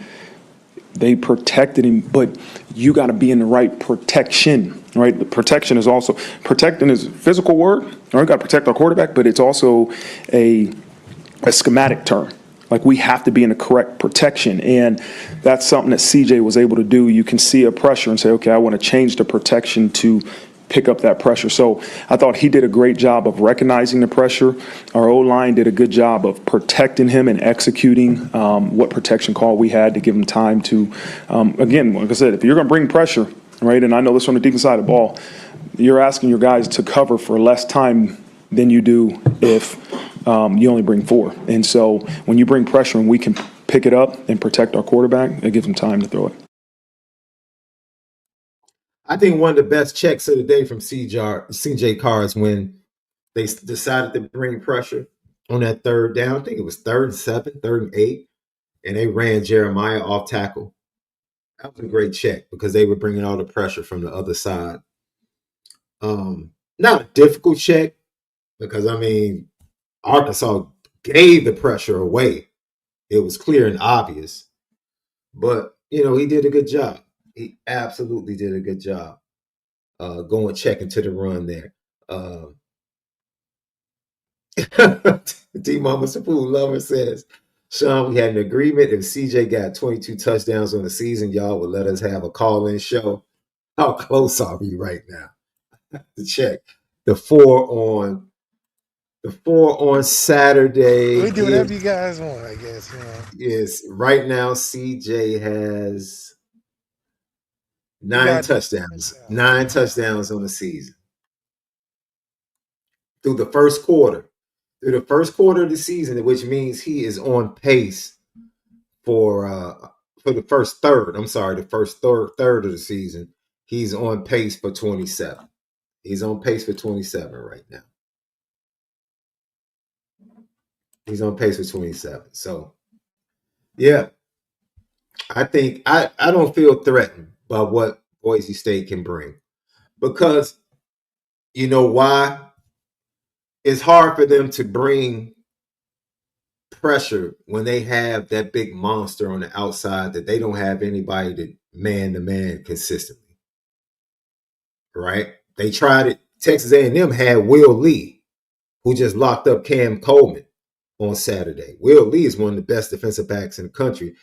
they protected him, but you got to be in the right protection, right? The protection is also, protecting is a physical word, right? Got to protect our quarterback, but it's also a schematic term. Like, we have to be in the correct protection, and that's something that CJ was able to do. You can see a pressure and say, okay, I want to change the protection to pick up that pressure. So I thought he did a great job of recognizing the pressure. Our O-line did a good job of protecting him and executing what protection call we had to give him time to, again, like I said, if you're going to bring pressure, right, and I know this from the defense side of the ball, you're asking your guys to cover for less time than you do if you only bring 4. And so when you bring pressure and we can pick it up and protect our quarterback, it gives him time to throw it.
I think one of the best checks of the day from CJ Carr is when they decided to bring pressure on that third down. I think it was 3rd and 7, 3rd and 8, and they ran Jeremiah off tackle. That was a great check because they were bringing all the pressure from the other side. Not a difficult check because, I mean, Arkansas gave the pressure away. it was clear and obvious. But, he did a good job. He absolutely did a good job going checking to the run there. D Mama Sapu Lover says, Sean, we had an agreement. If CJ got 22 touchdowns on the season, y'all would let us have a call-in show. How close are we right now? To check. The four on Saturday.
We do whatever you guys want, I guess.
Yes, right now CJ has 9 touchdowns. 9 touchdowns on the season. Through the first quarter. Through the first quarter of the season, which means he is on pace for the first third. I'm sorry, the first third of the season. He's on pace for 27. He's on pace for 27 right now. He's on pace for 27. So, yeah, I think I don't feel threatened by what Boise State can bring, because you know why? It's hard for them to bring pressure when they have that big monster on the outside that they don't have anybody to man consistently. Right? They tried it. Texas A&M had Will Lee, who just locked up Cam Coleman on Saturday. Will Lee is one of the best defensive backs in the country.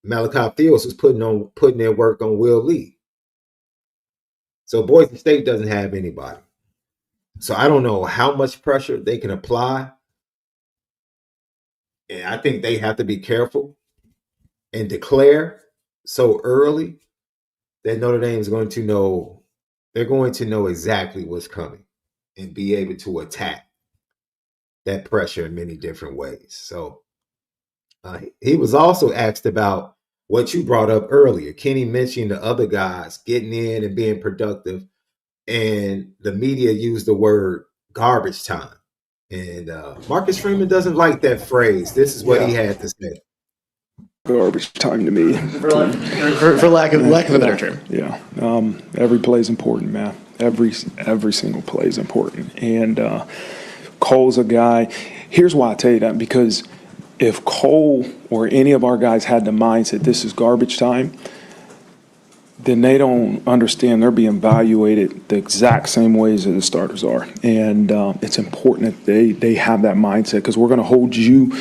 Malachi Fields was putting their work on Will Lee. So Boise State doesn't have anybody. So I don't know how much pressure they can apply. And I think they have to be careful and declare so early that Notre Dame is going to know. They're going to know exactly what's coming and be able to attack that pressure in many different ways. So he was also asked about what you brought up earlier, Kenny Minchey and the other guys getting in and being productive. And the media used the word garbage time. And Marcus Freeman doesn't like that phrase. This is what he had to say.
Garbage time to me.
For lack of a better term.
Yeah. Every play is important, man. Every single play is important. And Cole's a guy. Here's why I tell you that, because if Cole or any of our guys had the mindset this is garbage time, then they don't understand they're being evaluated the exact same ways that the starters are. And it's important that they have that mindset, because we're going to hold you,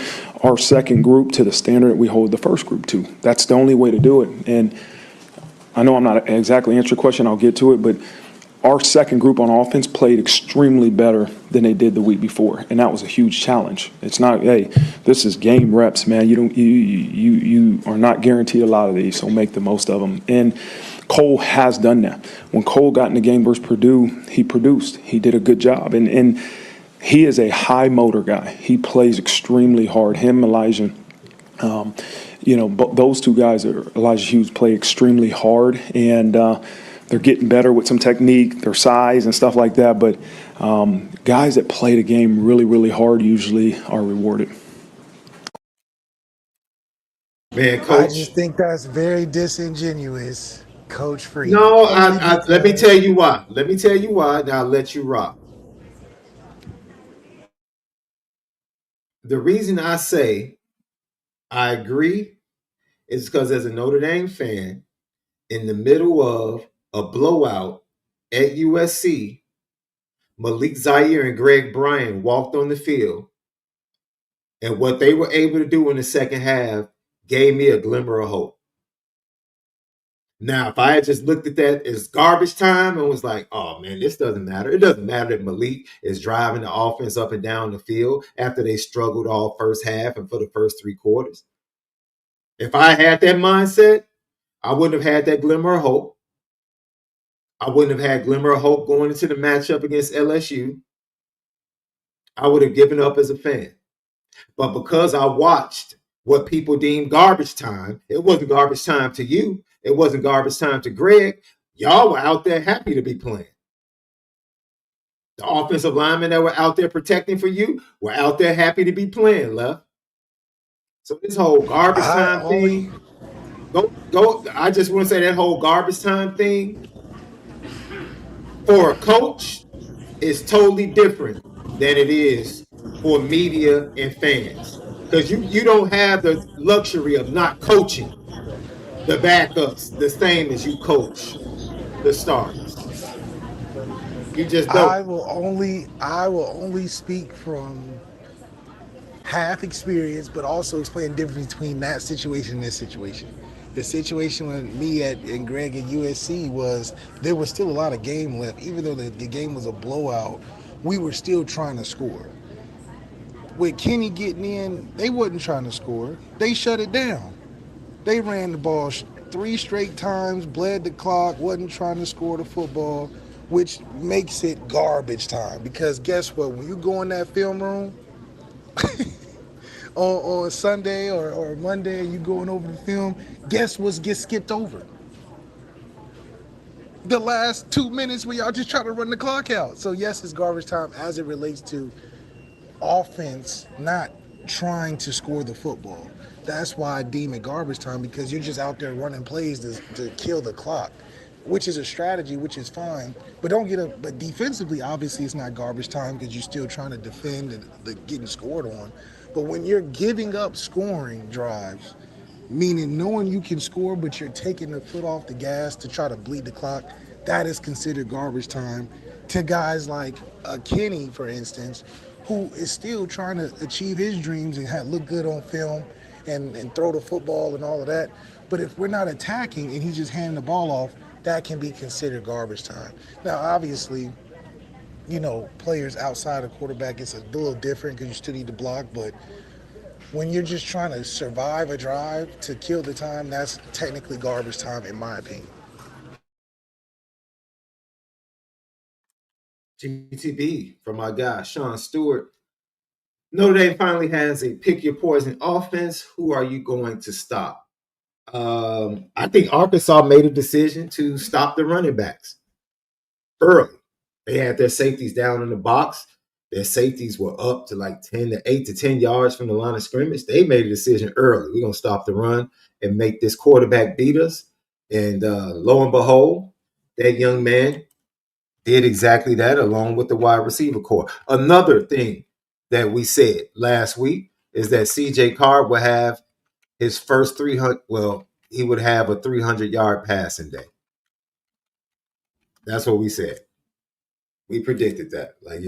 our second group, to the standard that we hold the first group to. That's the only way to do it. And I know I'm not exactly answering your question. I'll get to it. But our second group on offense played extremely better than they did the week before. And that was a huge challenge. It's not, hey, this is game reps, man. You are not guaranteed a lot of these, so make the most of them. And Cole has done that. When Cole got in the game versus Purdue, he produced. He did a good job. And he is a high motor guy. He plays extremely hard. Him, Elijah, those two guys, Elijah Hughes, play extremely hard. And they're getting better with some technique, their size and stuff like that. But guys that play the game really, really hard usually are rewarded.
Man, Coach,
I just think that's very disingenuous. Coach Freeman.
No, let me tell you why. Now I'll let you rock. The reason I say I agree is because as a Notre Dame fan, in the middle of a blowout at USC, Malik Zaire and Greg Bryan walked on the field, and what they were able to do in the second half gave me a glimmer of hope. Now, if I had just looked at that as garbage time and was like, oh, man, this doesn't matter. It doesn't matter that Malik is driving the offense up and down the field after they struggled all first half and for the first 3 quarters. If I had that mindset, I wouldn't have had that glimmer of hope. I wouldn't have had glimmer of hope going into the matchup against LSU. I would have given up as a fan. But because I watched what people deem garbage time, it wasn't garbage time to you. It wasn't garbage time to Greg. Y'all were out there happy to be playing. The offensive linemen that were out there protecting for you were out there happy to be playing, Left. So this whole garbage time thing, go. I just want to say that whole garbage time thing for a coach is totally different than it is for media and fans. because you don't have the luxury of not coaching the backups the same as you coach the starters. You just don't.
I will only speak from half experience, but also explain the difference between that situation and this situation. The situation with me and Greg at USC was there was still a lot of game left. Even though the game was a blowout, we were still trying to score. With Kenny getting in, they wasn't trying to score. They shut it down. They ran the ball 3 straight times, bled the clock, wasn't trying to score the football, which makes it garbage time. Because guess what? When you go in that film room, on Sunday or Monday and you going over the film, guess what gets skipped over? The last 2 minutes where y'all just try to run the clock out. So yes, it's garbage time as it relates to offense not trying to score the football. That's why I deem it garbage time, because you're just out there running plays to kill the clock, which is a strategy, which is fine. But but defensively, obviously, it's not garbage time because you're still trying to defend and getting scored on. But when you're giving up scoring drives, meaning knowing you can score, but you're taking the foot off the gas to try to bleed the clock, that is considered garbage time to guys like Kenny, for instance, who is still trying to achieve his dreams and look good on film and throw the football and all of that. But if we're not attacking and he's just handing the ball off, that can be considered garbage time. Now, obviously, players outside of quarterback, it's a little different because you still need to block, but when you're just trying to survive a drive to kill the time, that's technically garbage time, in my opinion.
GTB from my guy, Sean Stewart. Notre Dame finally has a pick your poison offense. Who are you going to stop? I think Arkansas made a decision to stop the running backs early. They had their safeties down in the box. Their safeties were up to like 8 to 10 yards from the line of scrimmage. They made a decision early. We're going to stop the run and make this quarterback beat us. And lo and behold, that young man did exactly that, along with the wide receiver core. Another thing that we said last week is that CJ Carr will have his first 300. Well, he would have a 300-yard passing day. That's what we said. We predicted that. Like,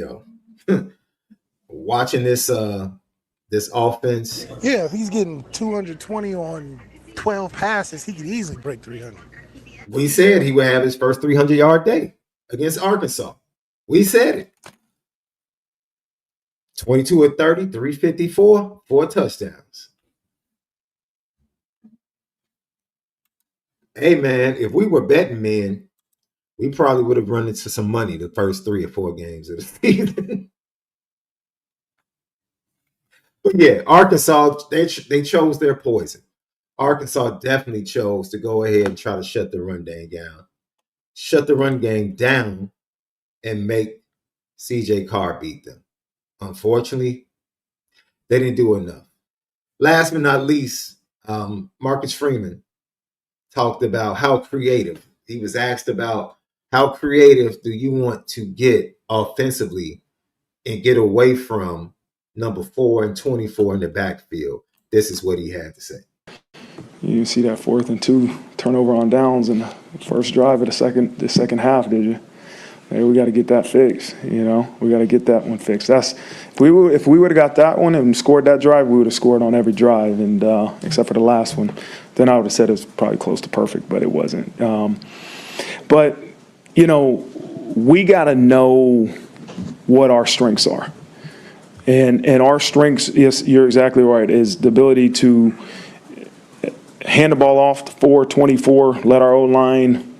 watching this offense.
Yeah, if he's getting 220 on 12 passes, he could easily break 300.
We said he would have his first 300-yard day against Arkansas. We said it. 22 of 30, 354, 4 touchdowns. Hey, man, if we were betting men, we probably would have run into some money the first 3 or 4 games of the season. But yeah, Arkansas, they chose their poison. Arkansas definitely chose to go ahead and try to shut the run game down. Shut the run game down and make CJ Carr beat them. Unfortunately, they didn't do enough. Last but not least, Marcus Freeman talked about how creative. He was asked about how creative do you want to get offensively and get away from number 4 and 24 in the backfield. This is what he had to say.
You see that 4th and 2 turnover on downs in the first drive of the second half, did you? Hey, we got to get that fixed. We got to get that one fixed. If we would have got that one and scored that drive, we would have scored on every drive, and except for the last one. Then I would have said it was probably close to perfect, but it wasn't. But we got to know what our strengths are, and our strengths, yes, you're exactly right, is the ability to hand the ball off to 4-24, let our O-line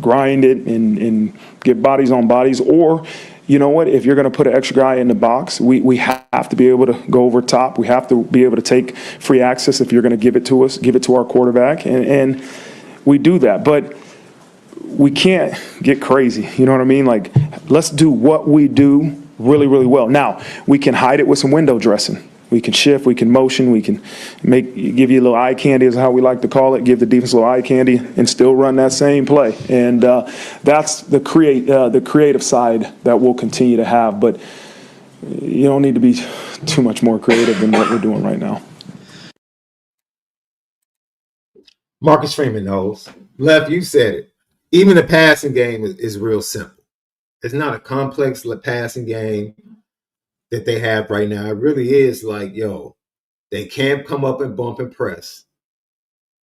grind it and get bodies on bodies. Or, if you're going to put an extra guy in the box, we have to be able to go over top. We have to be able to take free access if you're going to give it to us, give it to our quarterback. And we do that. But we can't get crazy. You know what I mean? Like, let's do what we do really, really well. Now, we can hide it with some window dressing. We can shift, we can motion, we can give you a little eye candy is how we like to call it, give the defense a little eye candy and still run that same play. And that's the creative side that we'll continue to have. But you don't need to be too much more creative than what we're doing right now.
Marcus Freeman knows. Left, you said it. Even the passing game is real simple. It's not a complex passing game that they have right now. It really is like, yo, they can't come up and bump and press.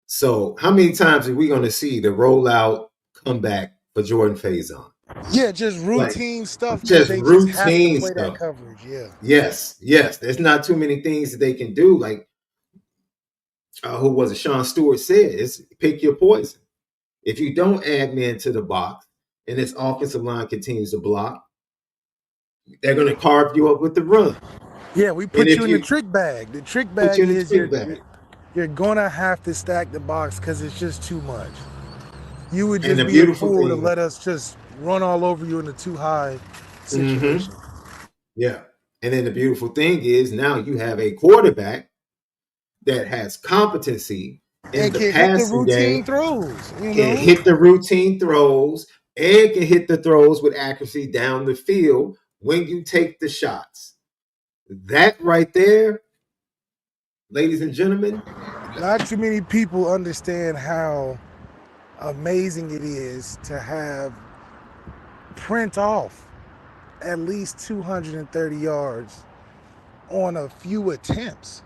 So how many times are we going to see the rollout comeback for Jordan Faison?
Yeah, just routine stuff.
Just
They
routine
just have to play
stuff.
that coverage. Yeah.
Yes. There's not too many things that they can do. Like, who was it? Sean Stewart said, "It's pick your poison. If you don't add men to the box, and this offensive line continues to block, they're going to carve you up with the run."
Yeah, we put you in the trick bag. The trick bag is you're going to have to stack the box because it's just too much. You would just be a fool to let us just run all over you in a too high situation.
Mm-hmm. Yeah. And then the beautiful thing is now you have a quarterback that has competency in the passing game. Can hit the routine throws and can hit the throws with accuracy down the field when you take the shots. That right there, ladies and gentlemen.
Not too many people understand how amazing it is to have print off at least 230 yards on a few attempts.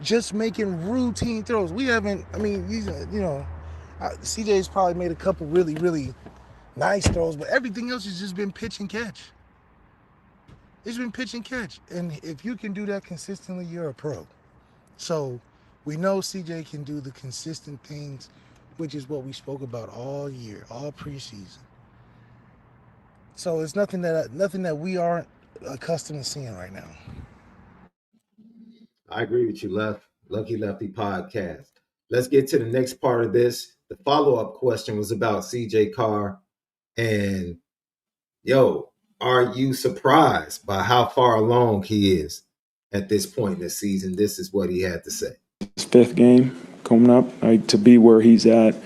Just making routine throws. We haven't, CJ's probably made a couple really, really nice throws, but everything else has just been pitch and catch. It's been pitch and catch. And if you can do that consistently, you're a pro. So we know CJ can do the consistent things, which is what we spoke about all year, all preseason. So it's nothing that we aren't accustomed to seeing right now.
I agree with you, Lucky Lefty podcast. Let's get to the next part of this. The follow-up question was about CJ Carr. And, are you surprised by how far along he is at this point in the season? This is what he had to say.
His fifth game coming up, to be where he's at,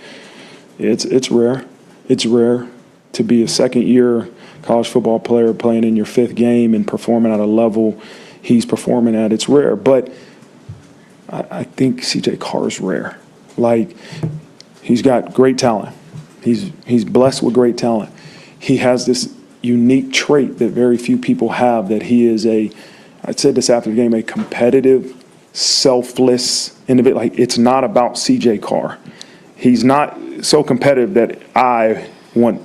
it's rare. It's rare to be a second-year college football player playing in your fifth game and performing at a level he's performing at. It's rare, but I think CJ Carr is rare. Like, he's got great talent. He's blessed with great talent. He has this unique trait that very few people have, that he is I said this after the game, a competitive, selfless individual. Like, it's not about CJ Carr. He's not so competitive that I want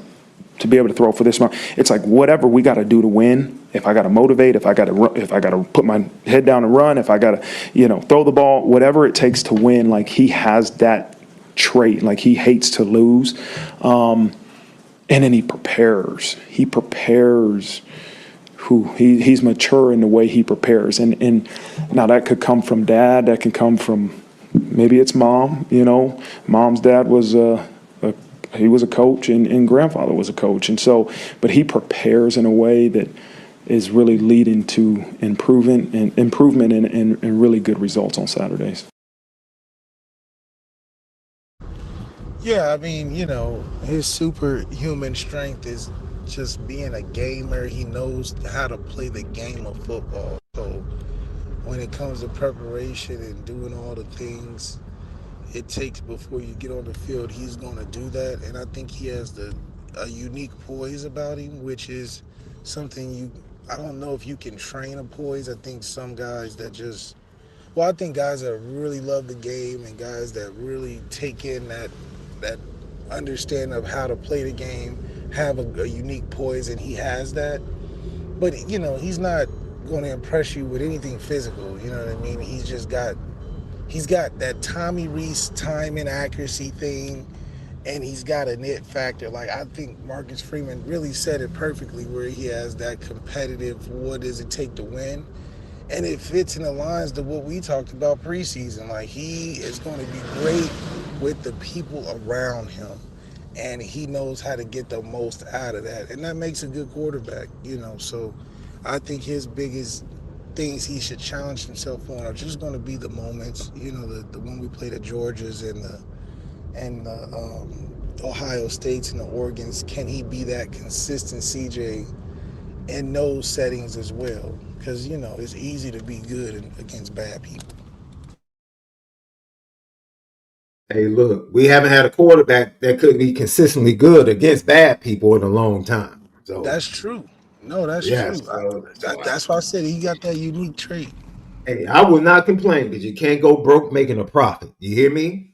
to be able to throw for this amount. It's like, whatever we got to do to win. If I got to motivate, if I got to put my head down and run, if I got to, throw the ball, whatever it takes to win. Like, he has that trait. Like, he hates to lose. And then he prepares. He's mature in the way he prepares. And now that could come from dad. That can come from, maybe it's mom. Mom's dad was he was a coach, and grandfather was a coach. And so, but he prepares in a way that is really leading to improvement and really good results on Saturdays.
Yeah, his superhuman strength is just being a gamer. He knows how to play the game of football. So when it comes to preparation and doing all the things it takes before you get on the field, he's going to do that. And I think he has a unique poise about him, which is something I don't know if you can train a poise. I think some guys I think guys that really love the game and guys that really take in that understanding of how to play the game have a unique poise, and he has that. But, he's not going to impress you with anything physical, you know what I mean? He's got that Tommy Rees time and accuracy thing, and he's got an it factor. Like, I think Marcus Freeman really said it perfectly, where he has that competitive, what does it take to win? And it fits and aligns to what we talked about preseason. Like, he is going to be great with the people around him, and he knows how to get the most out of that. And that makes a good quarterback, So I think his biggest things he should challenge himself on are just going to be the moments, the one we played at Georgia's and the Ohio States and the Oregons. Can he be that consistent CJ in those settings as well, because it's easy to be good against bad people.
Hey, look, we haven't had a quarterback that could be consistently good against bad people in a long time. So
That's true. No, that's
yeah,
true. That's why I said he got that unique trait.
hey, I will not complain because you can't go broke making a profit. You hear me?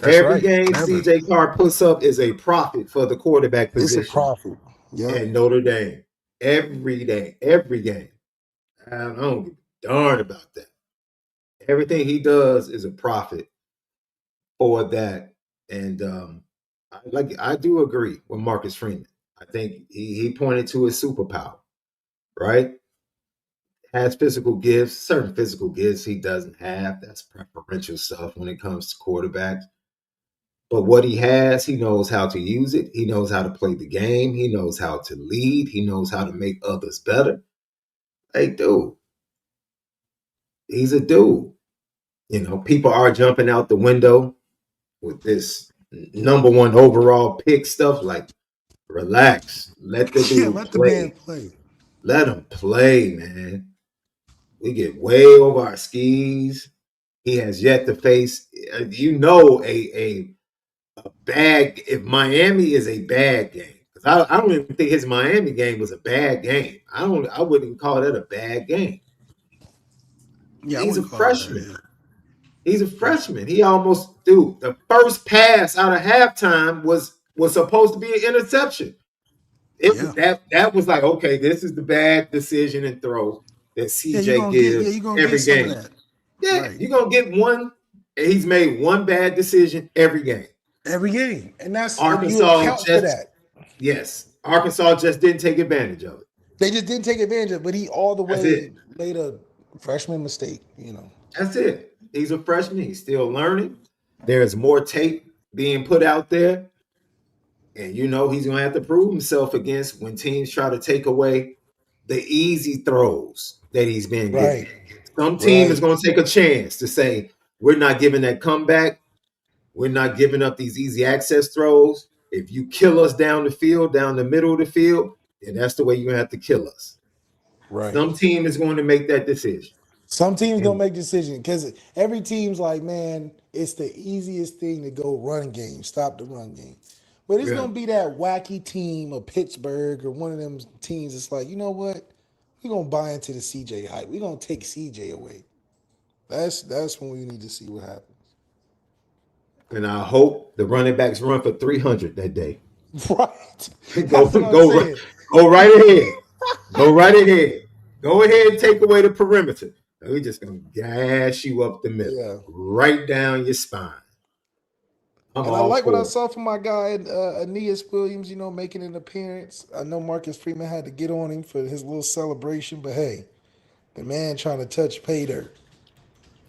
That's
Every
right.
game
Never.
CJ Carr puts up is a profit for the quarterback
It's a
position
profit. Yeah.
at Notre Dame. Every day, every game. I don't give a darn about that. Everything he does is a profit for that. And I do agree with Marcus Freeman. I think he pointed to his superpower, right? Has physical gifts, certain physical gifts he doesn't have. That's preferential stuff when it comes to quarterbacks. But what he has, he knows how to use it. He knows how to play the game. He knows how to lead. He knows how to make others better. Hey, dude, he's a dude. People are jumping out the window with this number one overall pick stuff. Like, relax. Let the
Yeah,
dude
let the man
play.
play.
Let him play, man. We get way over our skis. He has yet to face, a bad. If Miami is a bad game, because I don't even think his Miami game was a bad game. I wouldn't call that a bad game.
Yeah, I
He's a
wouldn't call it that
freshman.
either.
He's a
For sure.
freshman. He almost, dude, the first pass out of halftime was supposed to be an interception.
Yeah.
That was like, okay, this is the bad decision and throw that
Yeah, you're
CJ
gonna get
gives
you're gonna get
every
some of
game.
that.
Yeah,
Right.
you're gonna get one. He's made one bad decision every game.
Every game. And you
Arkansas
account for
just
that.
Arkansas just didn't take advantage of it.
They just didn't take advantage of it, but he all the
That's
way
it.
made a freshman mistake.
That's it. He's a freshman. He's still learning. There's more tape being put out there. And he's going to have to prove himself against when teams try to take away the easy throws that he's been getting.
Right.
Some team is
Right.
going to take a chance to say, we're not giving that comeback. We're not giving up these easy access throws. If you kill us down the field, down the middle of the field, then that's the way you're going to have to kill us.
Right.
Some team is going to make that decision.
Some teams gonna
And
make decisions because every team's like, man, it's the easiest thing to go run game, stop the run game. But it's
yeah,
gonna be that wacky team of Pittsburgh or one of them teams. It's like, you know what? We're gonna buy into the CJ hype. We're gonna take CJ away. That's when we need to see what happens.
and I hope the running backs run for 300 that day.
Right.
go
That's what I'm
go
saying.
go right ahead. Go right ahead. Go ahead and take away the perimeter. And we're just gonna gash you up the middle,
Yeah.
right down your spine. I'm
And I
all
like what I
for it.
saw from my guy, Aeneas Williams, making an appearance. I know Marcus Freeman had to get on him for his little celebration, but hey, the man trying to touch pay dirt.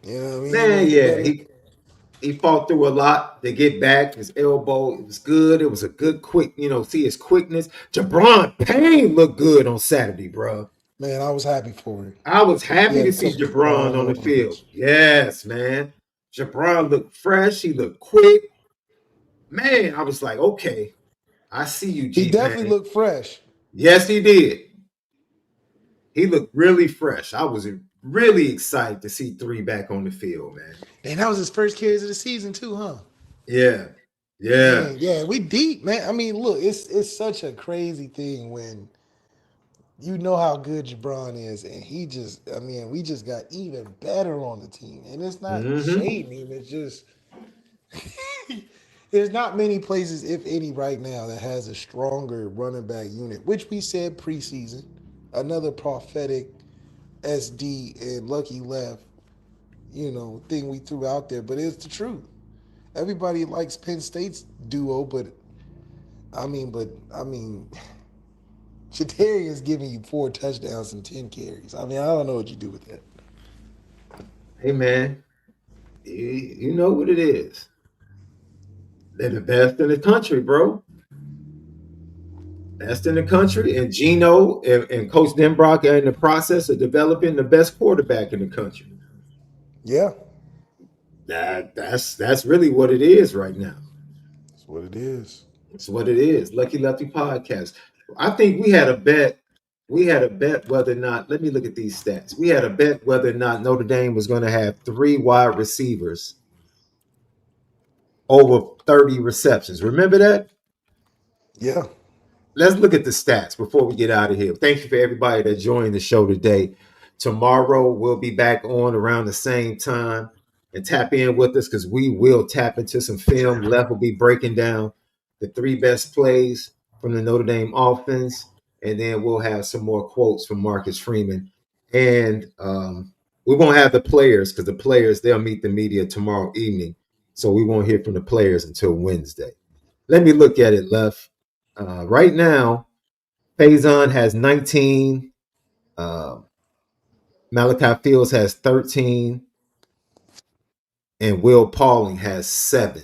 You know what I mean?
Man,
He
yeah,
better.
he fought through a lot to get back. His elbow, it was good. It was a good quick, see his quickness. Jabron Payne looked good on Saturday, bro.
Man, I was happy for him.
I was
He
happy
had
to
a
see
couple
Jabron
strong
on the field.
runs.
Yes, man. Jabron looked fresh. He looked quick. Man, I was like, okay, I see you,
He
G
definitely
Pain.
looked fresh.
Yes, he did. He looked really fresh. I was really excited to see 3 back on the field, man.
And that was his first carries of the season too, huh?
Yeah. Yeah.
Man, yeah, we deep, man. I mean, look, it's such a crazy thing when you know how good Jabron is, and we just got even better on the team. And it's not
Mm-hmm.
shading him, it's just there's not many places, if any, right now that has a stronger running back unit, which we said preseason. Another prophetic SD and Lucky Left, thing we threw out there, but it's the truth. Everybody likes Penn State's duo, but I mean, Shatarian's giving you 4 touchdowns and 10 carries. I mean, I don't know what you do with that.
Hey, man, you know what it is. They're the best in the country, bro. Best in the country. And Gino and Coach Denbrock are in the process of developing the best quarterback in the country.
Yeah,
That's really what it is right now.
that's what it is.
It's what it is. Lucky Lefty Podcast. I think we had a bet we had a bet whether or not, let me look at these stats. We had a bet whether or not Notre Dame was going to have 3 wide receivers over 30 receptions. Remember that?
Yeah.
Let's look at the stats before we get out of here. Thank you for everybody that joined the show today. Tomorrow, we'll be back on around the same time and tap in with us because we will tap into some film. Left will be breaking down the 3 best plays from the Notre Dame offense. And then we'll have some more quotes from Marcus Freeman. And we won't have the players because the players, they'll meet the media tomorrow evening. So we won't hear from the players until Wednesday. Let me look at it, Left. Right now, Faison has 19. Malachi Fields has 13. And Will Pauling has 7.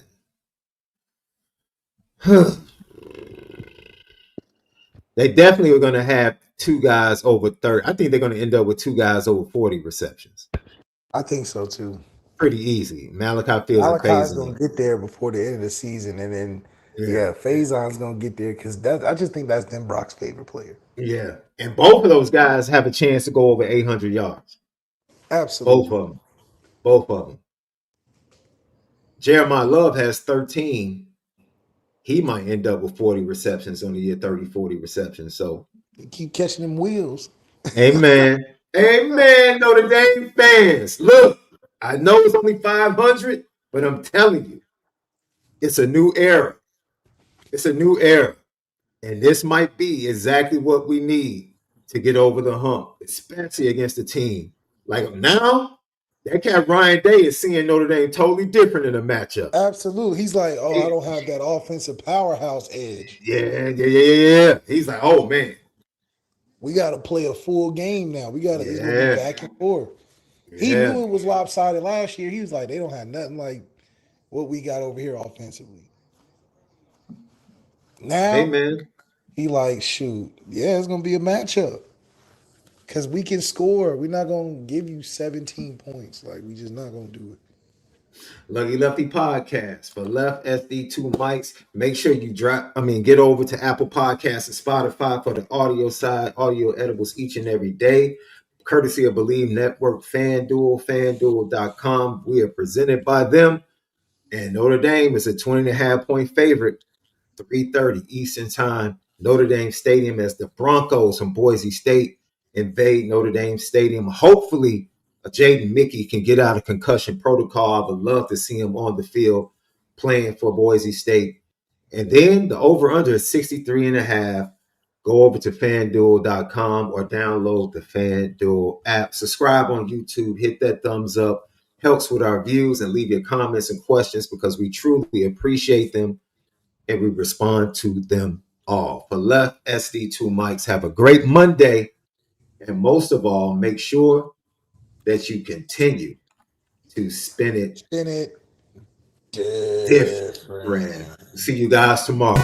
They definitely are going to have 2 guys over 30. I think they're going to end up with 2 guys over 40 receptions.
I think so too.
Pretty easy. Malachi Fields
Malachi's
and
gonna
Faison.
get there before the end of the season, and then Faison's gonna get there because I just think that's then Brock's favorite player.
Yeah, and both of those guys have a chance to go over 800 yards.
Absolutely.
Both of them. Jeremiah Love has 13. He might end up with 40 receptions on the year, 30, 40 receptions. So
You keep catching them wheels.
amen. Amen, Notre Dame fans. Look, I know it's only 500, but I'm telling you, it's a new era. It's a new era. And this might be exactly what we need to get over the hump, especially against a team. Like now, that cat Ryan Day is seeing Notre Dame totally different in a matchup.
Absolutely. He's like, I don't have that offensive powerhouse edge.
Yeah. He's like, oh, man.
We got to play a full game now. We got to, it's going to be back and forth. He knew it was lopsided last year. He was like, they don't have nothing like what we got over here offensively. Now, he like, shoot, it's going to be a matchup. Because we can score. We're not going to give you 17 points. Like, we just not going to do it.
Lucky Lefty Podcast for Left SD2 mics. Make sure you get over to Apple Podcasts and Spotify for the audio side, audio edibles each and every day. Courtesy of Bleav Network, FanDuel, FanDuel.com. We are presented by them. And Notre Dame is a 20.5-point favorite, 3:30 Eastern Time. Notre Dame Stadium as the Broncos from Boise State invade Notre Dame Stadium. Hopefully, Jaden Mickey can get out of concussion protocol. I would love to see him on the field playing for Boise State. And then the over-under is 63.5. Go over to FanDuel.com or download the FanDuel app. Subscribe on YouTube. Hit that thumbs up. Helps with our views, and leave your comments and questions because we truly appreciate them and we respond to them all. For Left SD2 mics, have a great Monday. And most of all, make sure that you continue to spin it
different.
See you guys tomorrow.